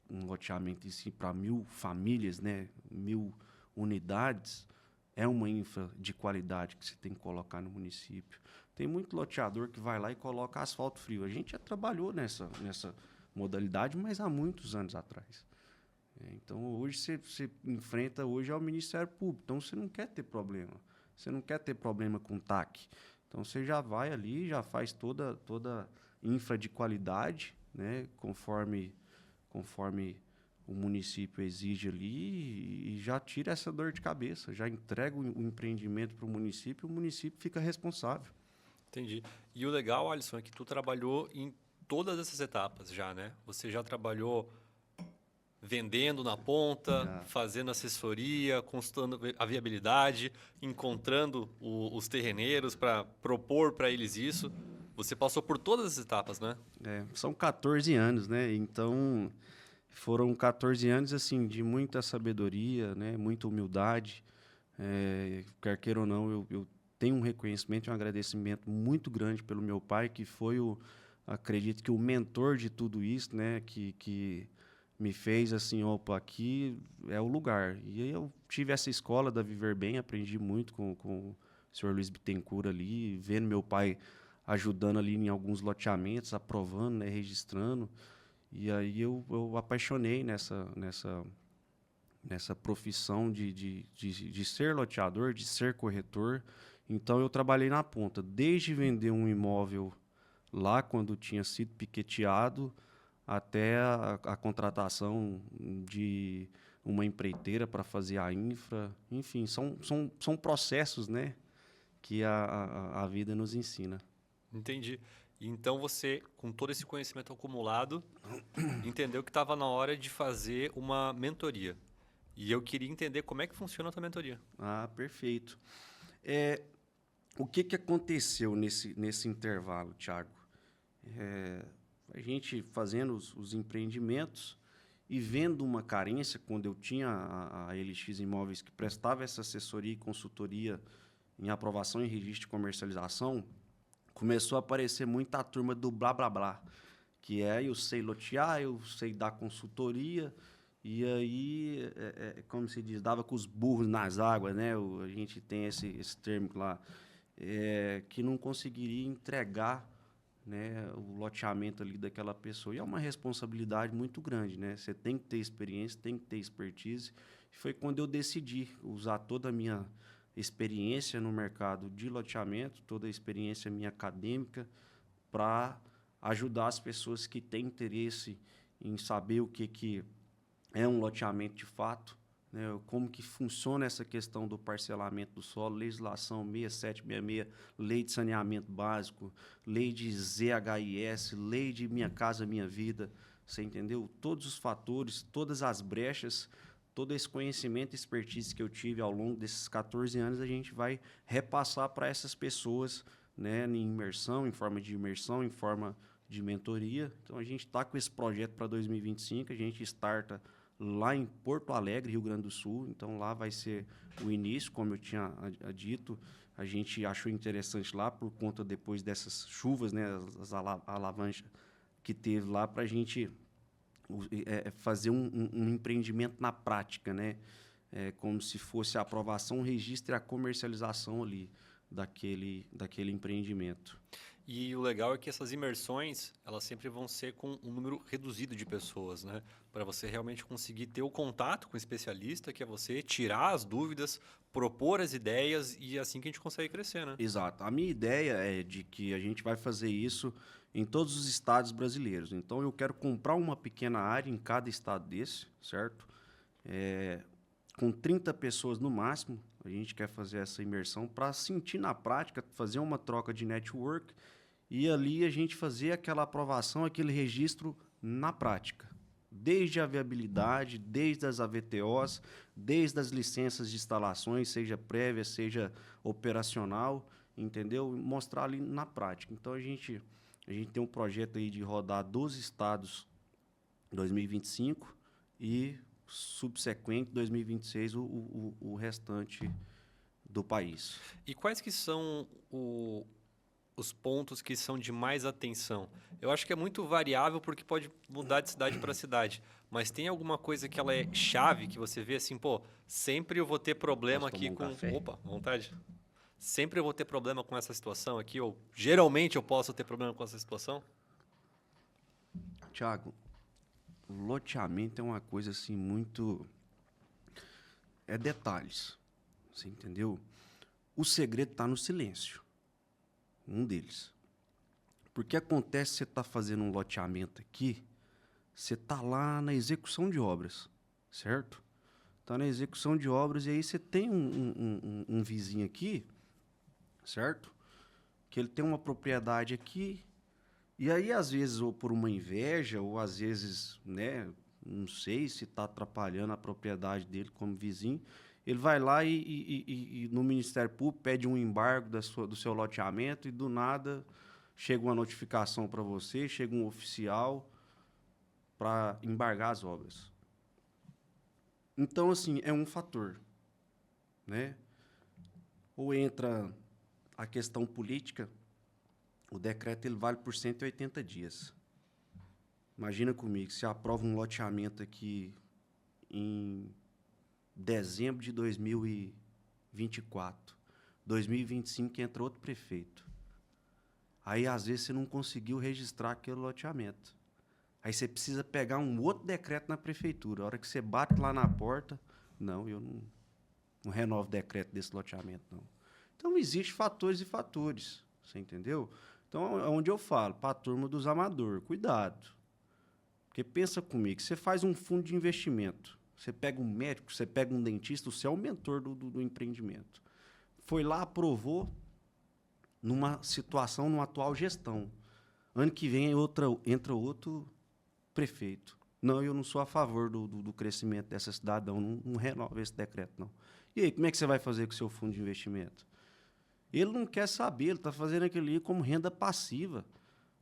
um loteamento em si para 1.000 famílias, né, 1.000 unidades, é uma infra de qualidade que você tem que colocar no município. Tem muito loteador que vai lá e coloca asfalto frio. A gente já trabalhou nessa modalidade, mas há muitos anos atrás. Então, hoje você enfrenta hoje ao Ministério Público. Então, você não quer ter problema. Você não quer ter problema com TAC. Então, você já vai ali, já faz toda infra de qualidade, né, conforme o município exige ali, e já tira essa dor de cabeça, já entrega o empreendimento para o município fica responsável. Entendi. E o legal, Alisson, é que tu trabalhou em todas essas etapas já, né? Você já trabalhou vendendo na ponta, fazendo assessoria, consultando a viabilidade, encontrando os terreneiros para propor para eles isso. Você passou por todas as etapas, né? São 14 anos, né? Então, foram 14 anos assim, de muita sabedoria, né? Muita humildade. Quer queira ou não, eu tenho um reconhecimento e um agradecimento muito grande pelo meu pai, que foi, acredito que o mentor de tudo isso, né? Que me fez assim, opa, aqui é o lugar. E aí eu tive essa escola da Viver Bem, aprendi muito com o senhor Luiz Bittencourt ali, vendo meu pai ajudando ali em alguns loteamentos, aprovando, né, registrando. E aí eu apaixonei nessa profissão de ser loteador, de ser corretor. Então, eu trabalhei na ponta, desde vender um imóvel lá, quando tinha sido piqueteado, até a contratação de uma empreiteira para fazer a infra. Enfim, são processos, né, que a vida nos ensina. Entendi. E então você, com todo esse conhecimento acumulado, entendeu que estava na hora de fazer uma mentoria. E eu queria entender como é que funciona a tua mentoria. Ah, perfeito. O que aconteceu nesse intervalo, Thiago? A gente fazendo os empreendimentos e vendo uma carência, quando eu tinha a LX Imóveis, que prestava essa assessoria e consultoria em aprovação e registro de comercialização, começou a aparecer muita turma do blá, blá, blá, que eu sei lotear, eu sei dar consultoria, e aí, como se diz, dava com os burros nas águas, né? A gente tem esse termo lá, que não conseguiria entregar, né, o loteamento ali daquela pessoa. E é uma responsabilidade muito grande, né? Você tem que ter experiência, tem que ter expertise. E foi quando eu decidi usar toda a minha experiência no mercado de loteamento, toda a experiência minha acadêmica, para ajudar as pessoas que têm interesse em saber o que é um loteamento de fato, né? Como que funciona essa questão do parcelamento do solo, legislação 6766, lei de saneamento básico, lei de ZHIS, lei de Minha Casa Minha Vida, você entendeu? Todos os fatores, todas as brechas, todo esse conhecimento e expertise que eu tive ao longo desses 14 anos, a gente vai repassar para essas pessoas, né, em forma de imersão, em forma de mentoria. Então, a gente está com esse projeto para 2025, a gente starta lá em Porto Alegre, Rio Grande do Sul. Então, lá vai ser o início, como eu tinha dito. A gente achou interessante lá, por conta depois dessas chuvas, né, as alavanches que teve lá, para a gente fazer um empreendimento na prática, né? Como se fosse a aprovação, o registro e a comercialização ali daquele empreendimento. E o legal é que essas imersões, elas sempre vão ser com um número reduzido de pessoas, né? Para você realmente conseguir ter o contato com o especialista, que é você tirar as dúvidas, propor as ideias, e é assim que a gente consegue crescer, né? Exato. A minha ideia é de que a gente vai fazer isso em todos os estados brasileiros. Então, eu quero comprar uma pequena área em cada estado desse, certo? Com 30 pessoas no máximo, a gente quer fazer essa imersão para sentir na prática, fazer uma troca de network e ali a gente fazer aquela aprovação, aquele registro na prática. Desde a viabilidade, desde as AVTOs, desde as licenças de instalações, seja prévia, seja operacional, entendeu? Mostrar ali na prática. Então, a gente tem um projeto aí de rodar 12 estados em 2025 e subsequente, 2026, o restante do país. E quais que são os pontos que são de mais atenção? Eu acho que é muito variável porque pode mudar de cidade para cidade. Mas tem alguma coisa que ela é chave, que você vê assim, pô, sempre eu vou ter problema Posso aqui tomar um com... café? Opa, vontade. Sempre eu vou ter problema com essa situação aqui, ou geralmente eu posso ter problema com essa situação? Tiago, loteamento é uma coisa assim muito... É detalhes, você entendeu? O segredo está no silêncio. Um deles. Porque acontece que você está fazendo um loteamento aqui, você está lá na execução de obras, certo? Está na execução de obras e aí você tem um vizinho aqui, certo? Que ele tem uma propriedade aqui e aí, às vezes, ou por uma inveja, ou às vezes, né, não sei se está atrapalhando a propriedade dele como vizinho, ele vai lá e no Ministério Público pede um embargo do seu loteamento e, do nada, chega uma notificação para você, chega um oficial para embargar as obras. Então, assim, é um fator, né? Ou entra a questão política, o decreto ele vale por 180 dias. Imagina comigo, se aprova um loteamento aqui em dezembro de 2024, 2025 entra outro prefeito. Aí, às vezes, você não conseguiu registrar aquele loteamento. Aí você precisa pegar um outro decreto na prefeitura. A hora que você bate lá na porta, não, eu não renovo o decreto desse loteamento, não. Então, existem fatores e fatores, você entendeu? Então, é onde eu falo, para a turma dos amadores, cuidado. Porque pensa comigo, você faz um fundo de investimento, você pega um médico, você pega um dentista, você é o mentor do empreendimento. Foi lá, aprovou numa situação, numa atual gestão. Ano que vem entra outro prefeito. Não, eu não sou a favor do crescimento dessa cidade, não renova esse decreto, não. E aí, como é que você vai fazer com o seu fundo de investimento? Ele não quer saber, ele está fazendo aquilo ali como renda passiva.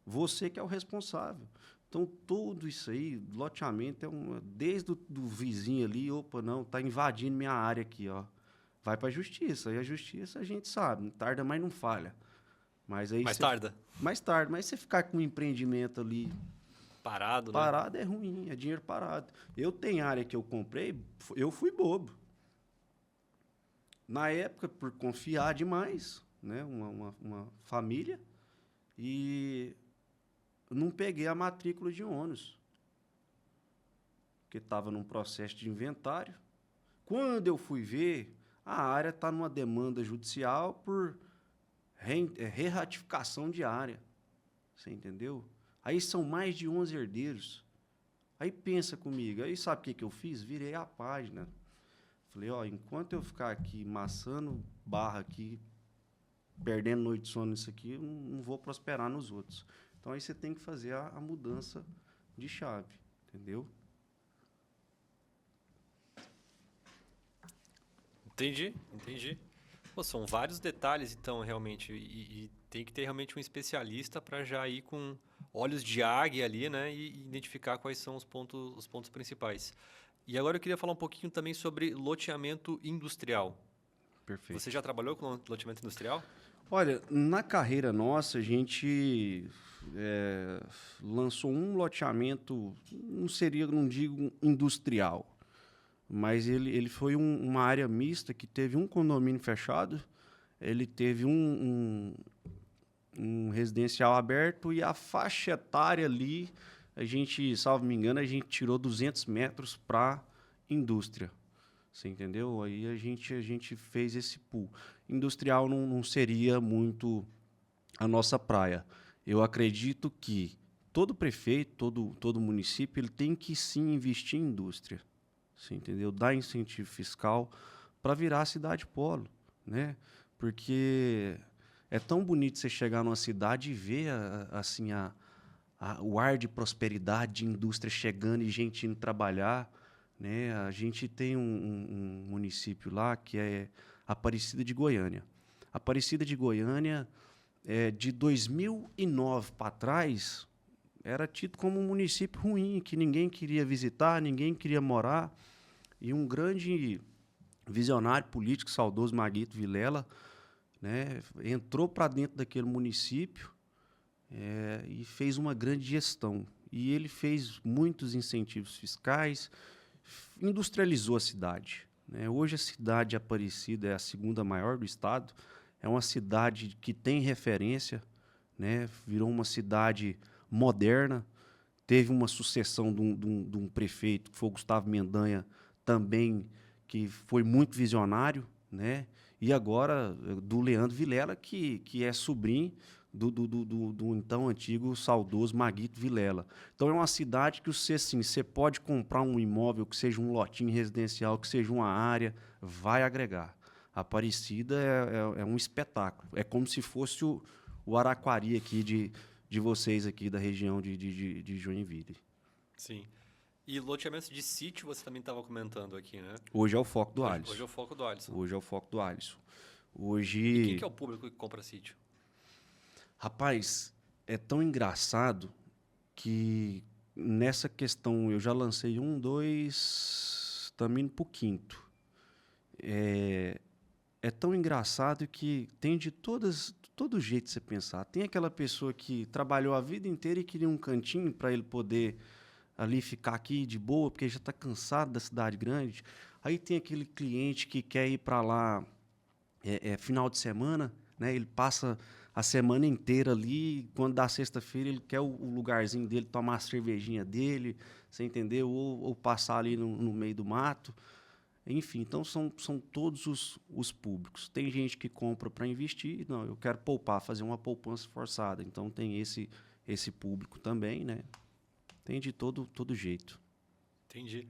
Você que é o responsável. Então, tudo isso aí, loteamento, desde do vizinho ali, opa, não, está invadindo minha área aqui, ó. Vai para a justiça. E a justiça a gente sabe, não tarda, mas não falha. Mas aí Mais tarda. Mais tarde, mas você ficar com um empreendimento ali Parado, né? parado é ruim, é dinheiro parado. Eu tenho área que eu comprei, eu fui bobo. Na época, por confiar demais, né, uma família, e não peguei a matrícula de ônus, porque estava num processo de inventário. Quando eu fui ver, a área está numa demanda judicial por reratificação de área. Você entendeu? Aí são mais de 11 herdeiros. Aí pensa comigo. Aí sabe o que eu fiz? Virei a página. Falei, ó, enquanto eu ficar aqui maçando barra aqui, perdendo noite de sono nisso aqui, eu não vou prosperar nos outros. Então aí você tem que fazer a mudança de chave, entendeu? Entendi. Pô, são vários detalhes, então, realmente. E tem que ter realmente um especialista para já ir com olhos de águia ali, né? E identificar quais são os pontos principais. E agora eu queria falar um pouquinho também sobre loteamento industrial. Perfeito. Você já trabalhou com loteamento industrial? Olha, na carreira nossa, a gente lançou um loteamento, não digo industrial, mas ele foi uma área mista que teve um condomínio fechado, ele teve um residencial aberto e a faixa etária ali, a gente, salvo me engano, a gente tirou 200 metros para indústria. Você entendeu? Aí a gente fez esse pool. Industrial não seria muito a nossa praia. Eu acredito que todo prefeito, todo município, ele tem que sim investir em indústria. Você entendeu? Dar incentivo fiscal para virar a cidade polo, né? Porque é tão bonito você chegar numa cidade e ver o ar de prosperidade, de indústria chegando e gente indo trabalhar, né? A gente tem um município lá que é Aparecida de Goiânia. Aparecida de Goiânia, de 2009 para trás, era tido como um município ruim, que ninguém queria visitar, ninguém queria morar. E um grande visionário político, saudoso Maguito Vilela, né, entrou para dentro daquele município e fez uma grande gestão. E ele fez muitos incentivos fiscais, industrializou a cidade, né? Hoje a cidade Aparecida é a segunda maior do estado, é uma cidade que tem referência, né? Virou uma cidade moderna, teve uma sucessão de um prefeito, que foi o Gustavo Mendanha, também, que foi muito visionário, né? E agora do Leandro Vilela, que é sobrinho do então antigo saudoso Maguito Vilela. Então é uma cidade que você pode comprar um imóvel, que seja um lotinho residencial, que seja uma área, vai agregar. A Aparecida é um espetáculo. É como se fosse o Araquari aqui de vocês aqui da região de Joinville. Sim. E loteamentos de sítio você também estava comentando aqui, né? Hoje é o foco do Alisson. Hoje é o foco do Alisson. Hoje é o foco do Alisson. E quem que é o público que compra sítio? Rapaz, é tão engraçado que nessa questão eu já lancei 2, também pro quinto. É tão engraçado que tem de todo jeito de você pensar. Tem aquela pessoa que trabalhou a vida inteira e queria um cantinho para ele poder ali ficar aqui de boa, porque já está cansado da cidade grande. Aí tem aquele cliente que quer ir para lá final de semana, né? Ele passa a semana inteira ali, quando dá sexta-feira ele quer o lugarzinho dele, tomar a cervejinha dele, você entendeu? Ou passar ali no meio do mato. Enfim, então são todos os públicos. Tem gente que compra para investir, não, eu quero poupar, fazer uma poupança forçada. Então tem esse público também, né? Tem de todo jeito. Entendi.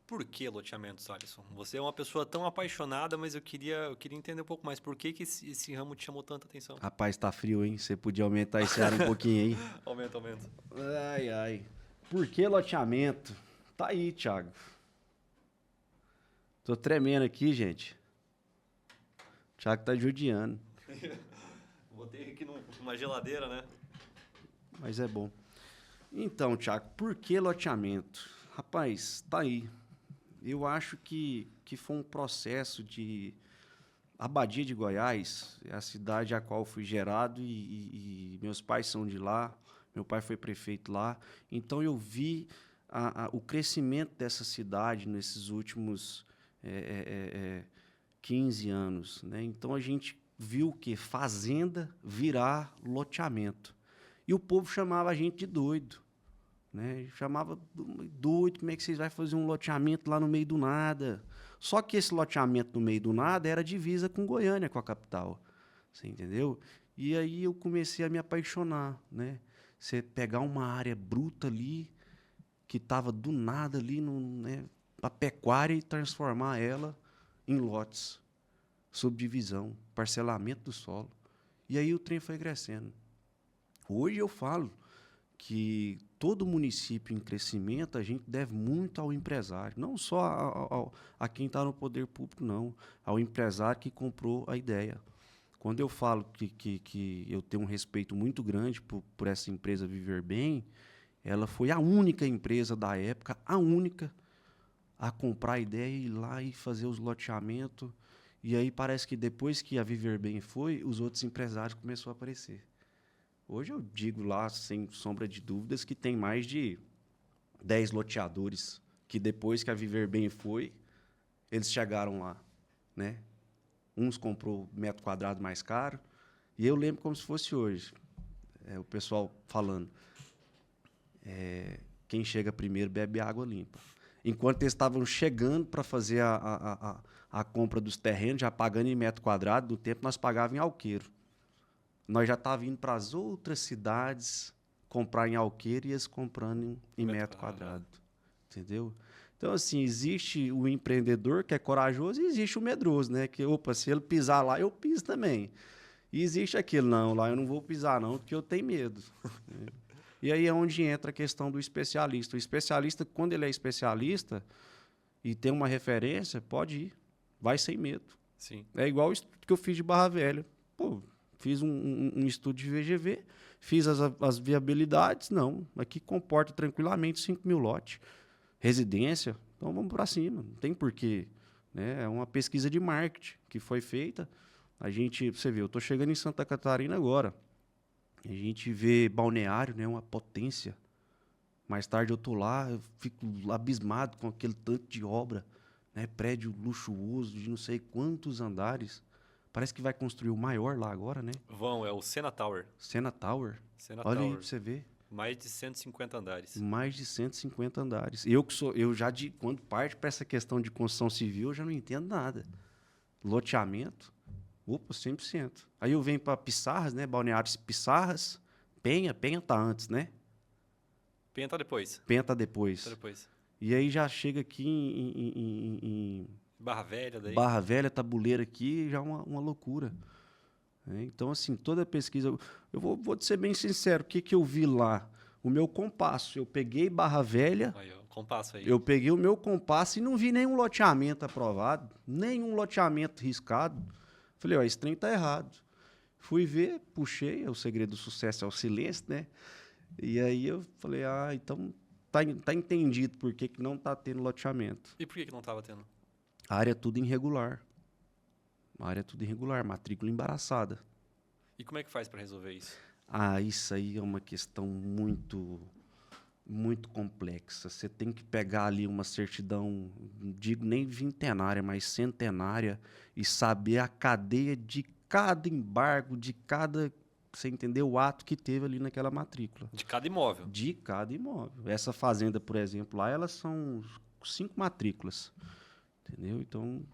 Por que loteamentos, Alisson? Você é uma pessoa tão apaixonada, mas eu queria entender um pouco mais. Por que esse ramo te chamou tanta atenção? Rapaz, tá frio, hein? Você podia aumentar esse ar um pouquinho aí. Aumenta, aumenta. Ai, ai. Por que loteamento? Tá aí, Thiago. Tô tremendo aqui, gente. O Thiago tá judiando. Botei aqui numa geladeira, né? Mas é bom. Então, Thiago, por que loteamento? Rapaz, tá aí. Eu acho que foi um processo de... Abadia de Goiás é a cidade a qual fui gerado e meus pais são de lá. Meu pai foi prefeito lá. Então, eu vi o crescimento dessa cidade nesses últimos 15 anos. Né? Então, a gente viu que fazenda virar loteamento. E o povo chamava a gente de doido. Né? Chamava doido, como é que vocês vão fazer um loteamento lá no meio do nada? Só que esse loteamento no meio do nada era divisa com Goiânia, com a capital. Você entendeu? E aí eu comecei a me apaixonar. Né? Você pegar uma área bruta ali, que estava do nada ali, né, a pecuária, e transformar ela em lotes, subdivisão, parcelamento do solo. E aí o trem foi crescendo. Hoje eu falo que todo município em crescimento, a gente deve muito ao empresário, não só a quem está no poder público, não, ao empresário que comprou a ideia. Quando eu falo que eu tenho um respeito muito grande por essa empresa Viver Bem, ela foi a única empresa da época, a única, a comprar a ideia e ir lá e fazer os loteamentos. E aí parece que depois que a Viver Bem foi, os outros empresários começaram a aparecer. Hoje eu digo lá, sem sombra de dúvidas, que tem mais de 10 loteadores que depois que a Viver Bem foi, eles chegaram lá. Né? Uns comprou metro quadrado mais caro. E eu lembro como se fosse hoje. O pessoal falando. Quem chega primeiro bebe água limpa. Enquanto eles estavam chegando para fazer a compra dos terrenos, já pagando em metro quadrado, no tempo nós pagávamos em alqueiro. Nós já estávamos indo para as outras cidades comprar em alqueire e eles comprando em metro quadrado. Entendeu? Então, assim, existe o empreendedor que é corajoso e existe o medroso, né? Que, opa, se ele pisar lá, eu piso também. E existe aquele, não, lá eu não vou pisar não, porque eu tenho medo. E aí é onde entra a questão do especialista. O especialista, quando ele é especialista e tem uma referência, pode ir. Vai sem medo. Sim. É igual o estudo que eu fiz de Barra Velha. Pô, fiz um estudo de VGV, fiz as viabilidades, não, aqui comporta tranquilamente 5.000 lotes, residência, então vamos para cima, não tem porquê. Né? É uma pesquisa de marketing que foi feita, você vê, eu estou chegando em Santa Catarina agora, a gente vê Balneário, né, uma potência, mais tarde eu estou lá, eu fico abismado com aquele tanto de obra, né, prédio luxuoso de não sei quantos andares. Parece que vai construir o maior lá agora, né? É o Sena Tower. Sena Tower? Sena Olha Tower. aí pra você ver. Mais de 150 andares. Mais de 150 andares. Quando parte para essa questão de construção civil, eu já não entendo nada. Loteamento, opa, 100%. Aí eu venho para Pissarras, né? Balneário Pissarras, Penha tá antes, né? Penha tá depois. Penha tá depois. Tá depois. E aí já chega aqui em Barra Velha daí. Barra Velha, Tabuleiro aqui, já é uma loucura. Então, assim, toda a pesquisa... Eu vou ser bem sincero, o que eu vi lá? O meu compasso, eu peguei Barra Velha... Aí, ó, compasso aí. Eu peguei o meu compasso e não vi nenhum loteamento aprovado, nenhum loteamento riscado. Falei, ó, esse trem tá errado. Fui ver, puxei, o segredo do sucesso é o silêncio, né? E aí eu falei, então tá entendido por que não tá tendo loteamento. E por que não tava tendo? A área é tudo irregular. Matrícula embaraçada. E como é que faz para resolver isso? Isso aí é uma questão muito, muito complexa. Você tem que pegar ali uma certidão, não digo nem vintenária, mas centenária, e saber a cadeia de cada embargo, de cada, você entendeu, o ato que teve ali naquela matrícula. De cada imóvel? De cada imóvel. Essa fazenda, por exemplo, lá, elas são 5 matrículas. Entendeu? Então,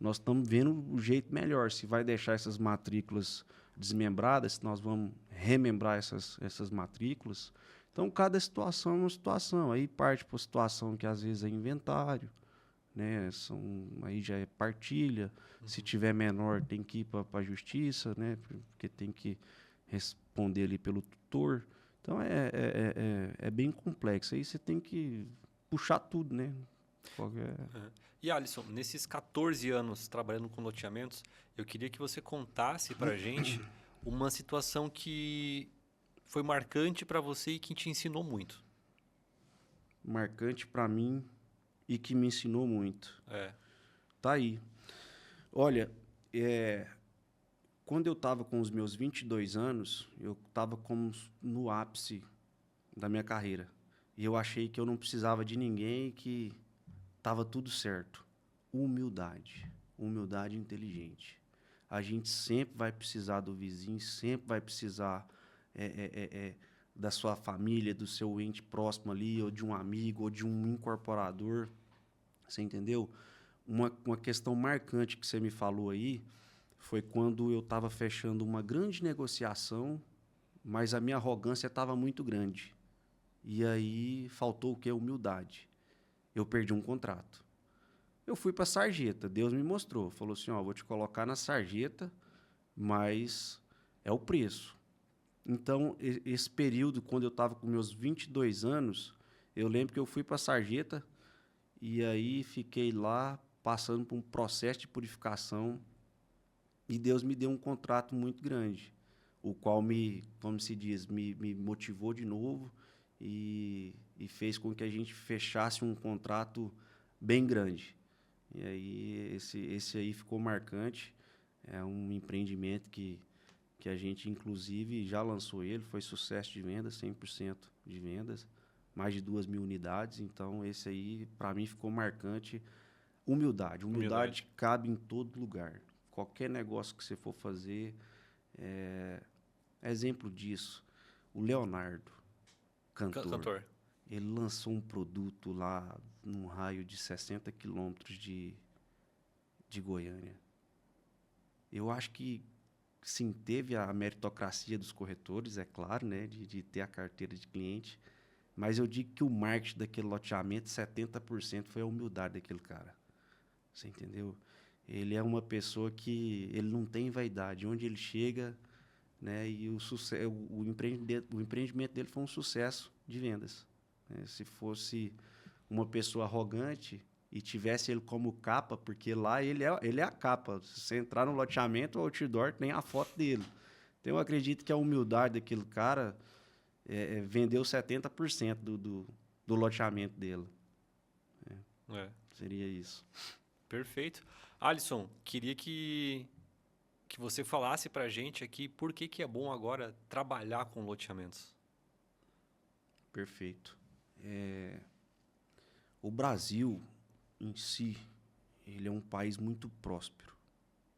nós estamos vendo o jeito melhor. Se vai deixar essas matrículas desmembradas, se nós vamos remembrar essas matrículas. Então, cada situação é uma situação. Aí parte para a situação que, às vezes, é inventário. né? Aí já é partilha. Se tiver menor, tem que ir para a justiça, né? Porque tem que responder ali pelo tutor. Então, é bem complexo. Aí você tem que puxar tudo, né? Uhum. E Alisson, nesses 14 anos trabalhando com loteamentos, eu queria que você contasse para gente uma situação que foi marcante para você e que te ensinou muito. Marcante para mim e que me ensinou muito. É. Tá aí. Olha, quando eu estava com os meus 22 anos, eu estava como no ápice da minha carreira. E eu achei que eu não precisava de ninguém e que estava tudo certo. Humildade. Humildade inteligente. A gente sempre vai precisar do vizinho, sempre vai precisar da sua família, do seu ente próximo ali, ou de um amigo, ou de um incorporador. Você entendeu? Uma questão marcante que você me falou aí foi quando eu estava fechando uma grande negociação, mas a minha arrogância estava muito grande. E aí faltou o quê? Humildade. Eu perdi um contrato. Eu fui para a sarjeta, Deus me mostrou. Falou assim, ó, vou te colocar na sarjeta, mas é o preço. Então, esse período, quando eu estava com meus 22 anos, eu lembro que eu fui para a sarjeta e aí fiquei lá passando por um processo de purificação e Deus me deu um contrato muito grande, o qual como se diz, me motivou de novo e fez com que a gente fechasse um contrato bem grande. E aí esse aí ficou marcante. É um empreendimento que a gente, inclusive, já lançou ele, foi sucesso de vendas, 100% de vendas, mais de 2.000 unidades. Então, esse aí, para mim, ficou marcante. Humildade. Humildade cabe em todo lugar. Qualquer negócio que você for fazer, exemplo disso, o Leonardo, cantor. Ele lançou um produto lá num raio de 60 quilômetros de Goiânia. Eu acho que, sim, teve a meritocracia dos corretores, é claro, né, de ter a carteira de cliente, mas eu digo que o marketing daquele loteamento, 70% foi a humildade daquele cara. Você entendeu? Ele é uma pessoa que ele não tem vaidade. Onde ele chega, né, e o empreendimento dele foi um sucesso de vendas. Se fosse uma pessoa arrogante e tivesse ele como capa, porque lá ele é a capa. Se você entrar no loteamento, o outdoor tem a foto dele. Então, eu acredito que a humildade daquele cara vendeu 70% do loteamento dele. Seria isso. Perfeito. Alisson, queria que você falasse para a gente aqui por que é bom agora trabalhar com loteamentos. Perfeito. O Brasil, em si, ele é um país muito próspero,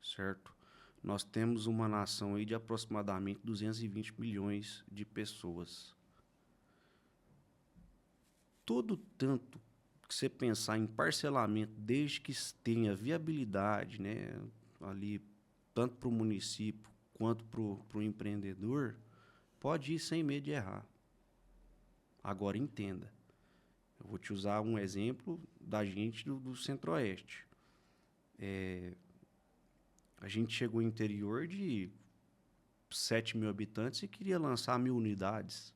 certo? Nós temos uma nação aí de aproximadamente 220 milhões de pessoas. Todo tanto que você pensar em parcelamento, desde que tenha viabilidade, né, ali, tanto para o município quanto para o empreendedor, pode ir sem medo de errar. Agora, entenda. Eu vou te usar um exemplo da gente do Centro-Oeste. A gente chegou ao interior de 7.000 habitantes e queria lançar 1.000 unidades.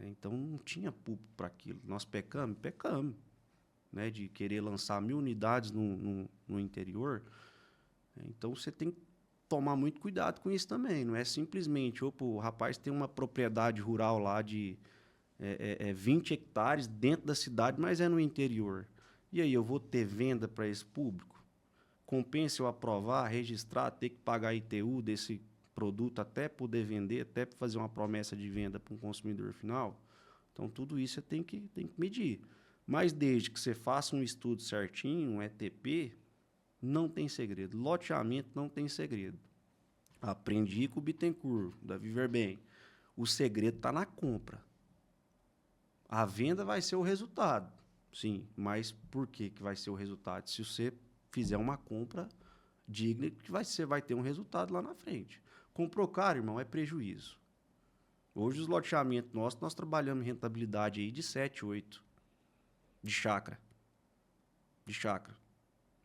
Então, não tinha público para aquilo. Nós pecamos, né, de querer lançar 1.000 unidades no interior. Então, você tem que tomar muito cuidado com isso também. Não é simplesmente, o rapaz tem uma propriedade rural lá de 20 hectares dentro da cidade, mas é no interior. E aí, eu vou ter venda para esse público? Compensa eu aprovar, registrar, ter que pagar ITU desse produto até poder vender, até fazer uma promessa de venda para um consumidor final? Então, tudo isso você tem que medir. Mas desde que você faça um estudo certinho, um ETP, não tem segredo. Loteamento não tem segredo. Aprendi com o Bittencourt, da Viver Bem. O segredo está na compra. A venda vai ser o resultado, sim. Mas por que vai ser o resultado? Se você fizer uma compra digna, que você vai ter um resultado lá na frente. Comprou caro, irmão, é prejuízo. Hoje, os loteamentos nós trabalhamos em rentabilidade aí de 7, 8 de chácara. de chácara.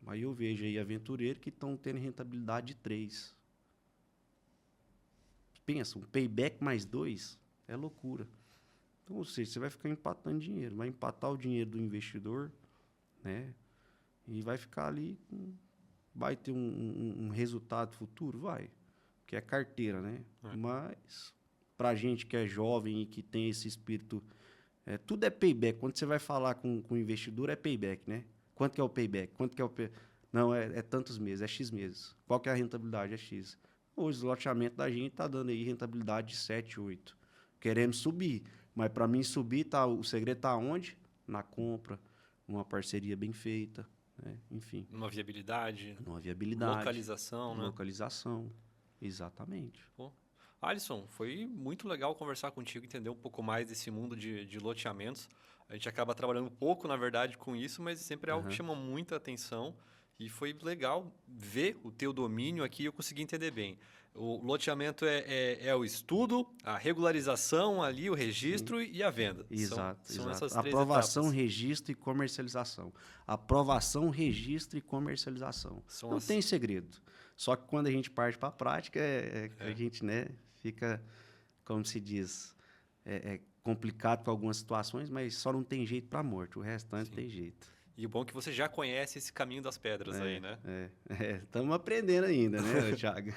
Aí eu vejo aí aventureiros que estão tendo rentabilidade de 3. Pensa, um payback mais 2 é loucura. Então, ou seja, você vai ficar empatando dinheiro. Vai empatar o dinheiro do investidor, né? E vai ficar ali, vai ter um resultado futuro? Vai. Que é carteira, né? Mas, pra gente que é jovem e que tem esse espírito, tudo é payback. Quando você vai falar com o investidor, é payback, né? Quanto que é o payback? Quanto que é o Não, é tantos meses, é X meses. Qual que é a rentabilidade? É X. Hoje, o loteamento da gente está dando aí rentabilidade de 7, 8. Queremos subir. Mas para mim subir, o segredo está onde? Na compra, numa parceria bem feita, né? Enfim. Numa viabilidade. Numa viabilidade. Localização, né? Localização, exatamente. Pô. Alisson, foi muito legal conversar contigo, entender um pouco mais desse mundo de loteamentos. A gente acaba trabalhando pouco, na verdade, com isso, mas sempre é algo que chama muita atenção. E foi legal ver o teu domínio aqui e eu consegui entender bem. O loteamento é o estudo, a regularização ali, o registro e a venda. Exato, são exato. essas três Aprovação, etapas. registro e comercialização. Aprovação, registro e comercialização. Não tem segredo. Só que quando a gente parte para a prática, a gente, né, fica, como se diz, complicado com algumas situações, mas só não tem jeito para a morte. O restante tem jeito. E o bom é que você já conhece esse caminho das pedras aí, né? Estamos aprendendo ainda, né, Thiago?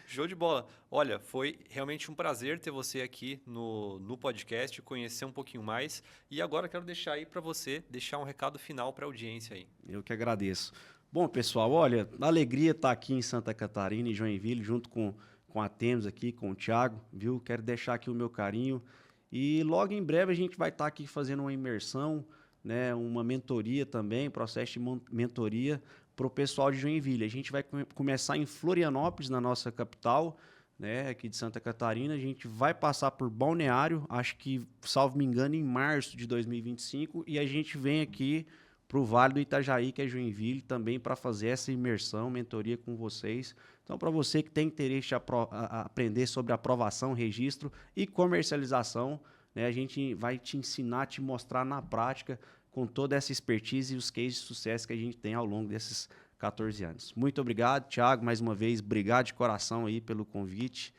Show de bola. Olha, foi realmente um prazer ter você aqui no podcast, conhecer um pouquinho mais. E agora quero deixar aí para você, deixar um recado final para a audiência aí. Eu que agradeço. Bom, pessoal, olha, alegria estar aqui em Santa Catarina, em Joinville, junto com a Temos aqui, com o Thiago, viu? Quero deixar aqui o meu carinho. E logo em breve a gente vai estar aqui fazendo uma imersão, né, uma mentoria também, processo de mentoria para o pessoal de Joinville. A gente vai começar em Florianópolis, na nossa capital, né, aqui de Santa Catarina. A gente vai passar por Balneário, acho que, salvo me engano, em março de 2025, e a gente vem aqui para o Vale do Itajaí, que é Joinville, também para fazer essa imersão, mentoria com vocês. Então, para você que tem interesse em aprender sobre aprovação, registro e comercialização, né, a gente vai te ensinar, te mostrar na prática com toda essa expertise e os cases de sucesso que a gente tem ao longo desses 14 anos. Muito obrigado, Thiago, mais uma vez, obrigado de coração aí pelo convite.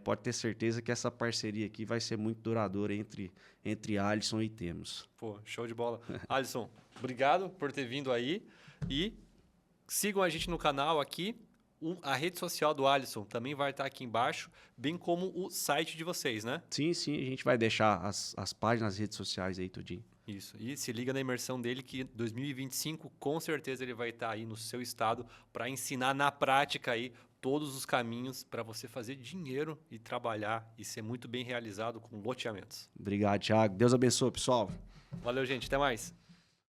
Pode ter certeza que essa parceria aqui vai ser muito duradoura entre Alisson e Temos. Pô, show de bola. Alisson, obrigado por ter vindo aí e sigam a gente no canal aqui. A rede social do Alisson também vai estar aqui embaixo, bem como o site de vocês, né? Sim, a gente vai deixar as páginas, as redes sociais aí tudinho. Isso, e se liga na imersão dele que 2025 com certeza ele vai estar aí no seu estado para ensinar na prática aí todos os caminhos para você fazer dinheiro e trabalhar e ser muito bem realizado com loteamentos. Obrigado, Thiago. Deus abençoe, pessoal. Valeu, gente. Até mais.